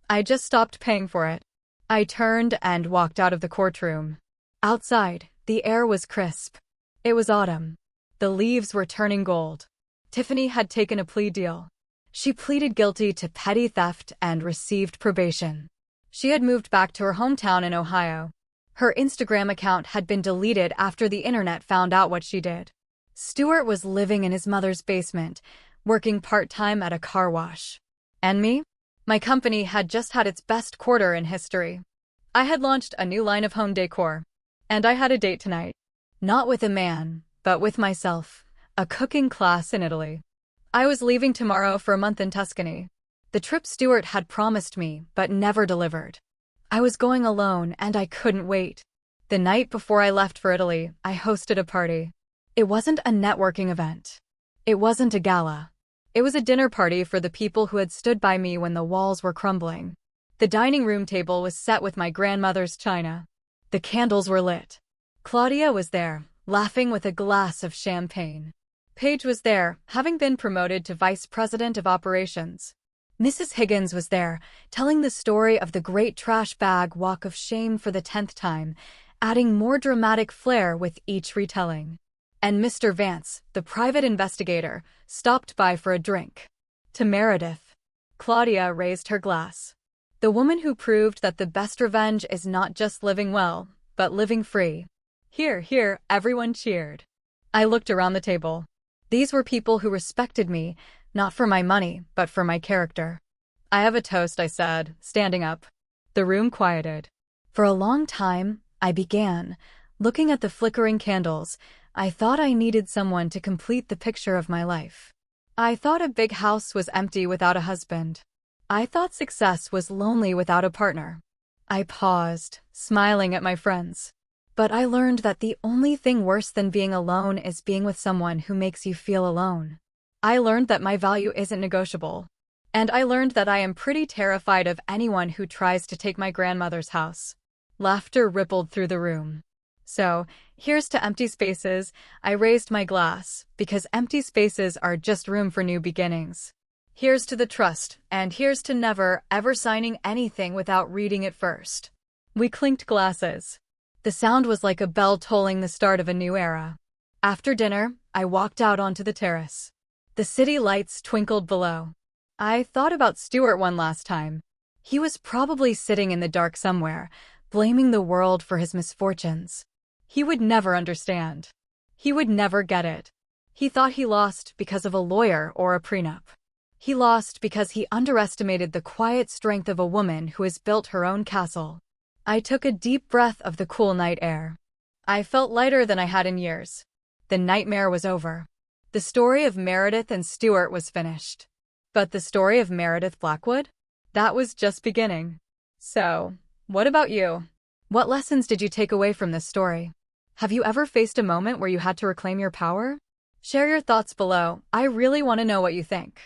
I just stopped paying for it. I turned and walked out of the courtroom. Outside, the air was crisp. It was autumn. The leaves were turning gold. Tiffany had taken a plea deal. She pleaded guilty to petty theft and received probation. She had moved back to her hometown in Ohio. Her Instagram account had been deleted after the internet found out what she did. Stuart was living in his mother's basement, working part-time at a car wash. And me? My company had just had its best quarter in history. I had launched a new line of home decor. And I had a date tonight. Not with a man, but with myself. A cooking class in Italy. I was leaving tomorrow for a month in Tuscany. The trip Stuart had promised me, but never delivered. I was going alone, and I couldn't wait. The night before I left for Italy, I hosted a party. It wasn't a networking event. It wasn't a gala. It was a dinner party for the people who had stood by me when the walls were crumbling. The dining room table was set with my grandmother's china. The candles were lit. Claudia was there, laughing with a glass of champagne. Paige was there, having been promoted to Vice President of Operations. Mrs. Higgins was there, telling the story of the Great Trash Bag Walk of Shame for the 10th time, adding more dramatic flair with each retelling. And Mr. Vance, the private investigator, stopped by for a drink. To Meredith. Claudia raised her glass. The woman who proved that the best revenge is not just living well, but living free. Here, here, everyone cheered. I looked around the table. These were people who respected me, not for my money, but for my character. I have a toast, I said, standing up. The room quieted. For a long time, I began, looking at the flickering candles. I thought I needed someone to complete the picture of my life. I thought a big house was empty without a husband. I thought success was lonely without a partner. I paused, smiling at my friends. But I learned that the only thing worse than being alone is being with someone who makes you feel alone. I learned that my value isn't negotiable. And I learned that I am pretty terrified of anyone who tries to take my grandmother's house. Laughter rippled through the room. So, here's to empty spaces. I raised my glass, because empty spaces are just room for new beginnings. Here's to the trust, and here's to never, ever signing anything without reading it first. We clinked glasses. The sound was like a bell tolling the start of a new era. After dinner, I walked out onto the terrace. The city lights twinkled below. I thought about Stuart one last time. He was probably sitting in the dark somewhere, blaming the world for his misfortunes. He would never understand. He would never get it. He thought he lost because of a lawyer or a prenup. He lost because he underestimated the quiet strength of a woman who has built her own castle. I took a deep breath of the cool night air. I felt lighter than I had in years. The nightmare was over. The story of Meredith and Stuart was finished. But the story of Meredith Blackwood? That was just beginning. So, what about you? What lessons did you take away from this story? Have you ever faced a moment where you had to reclaim your power? Share your thoughts below. I really want to know what you think.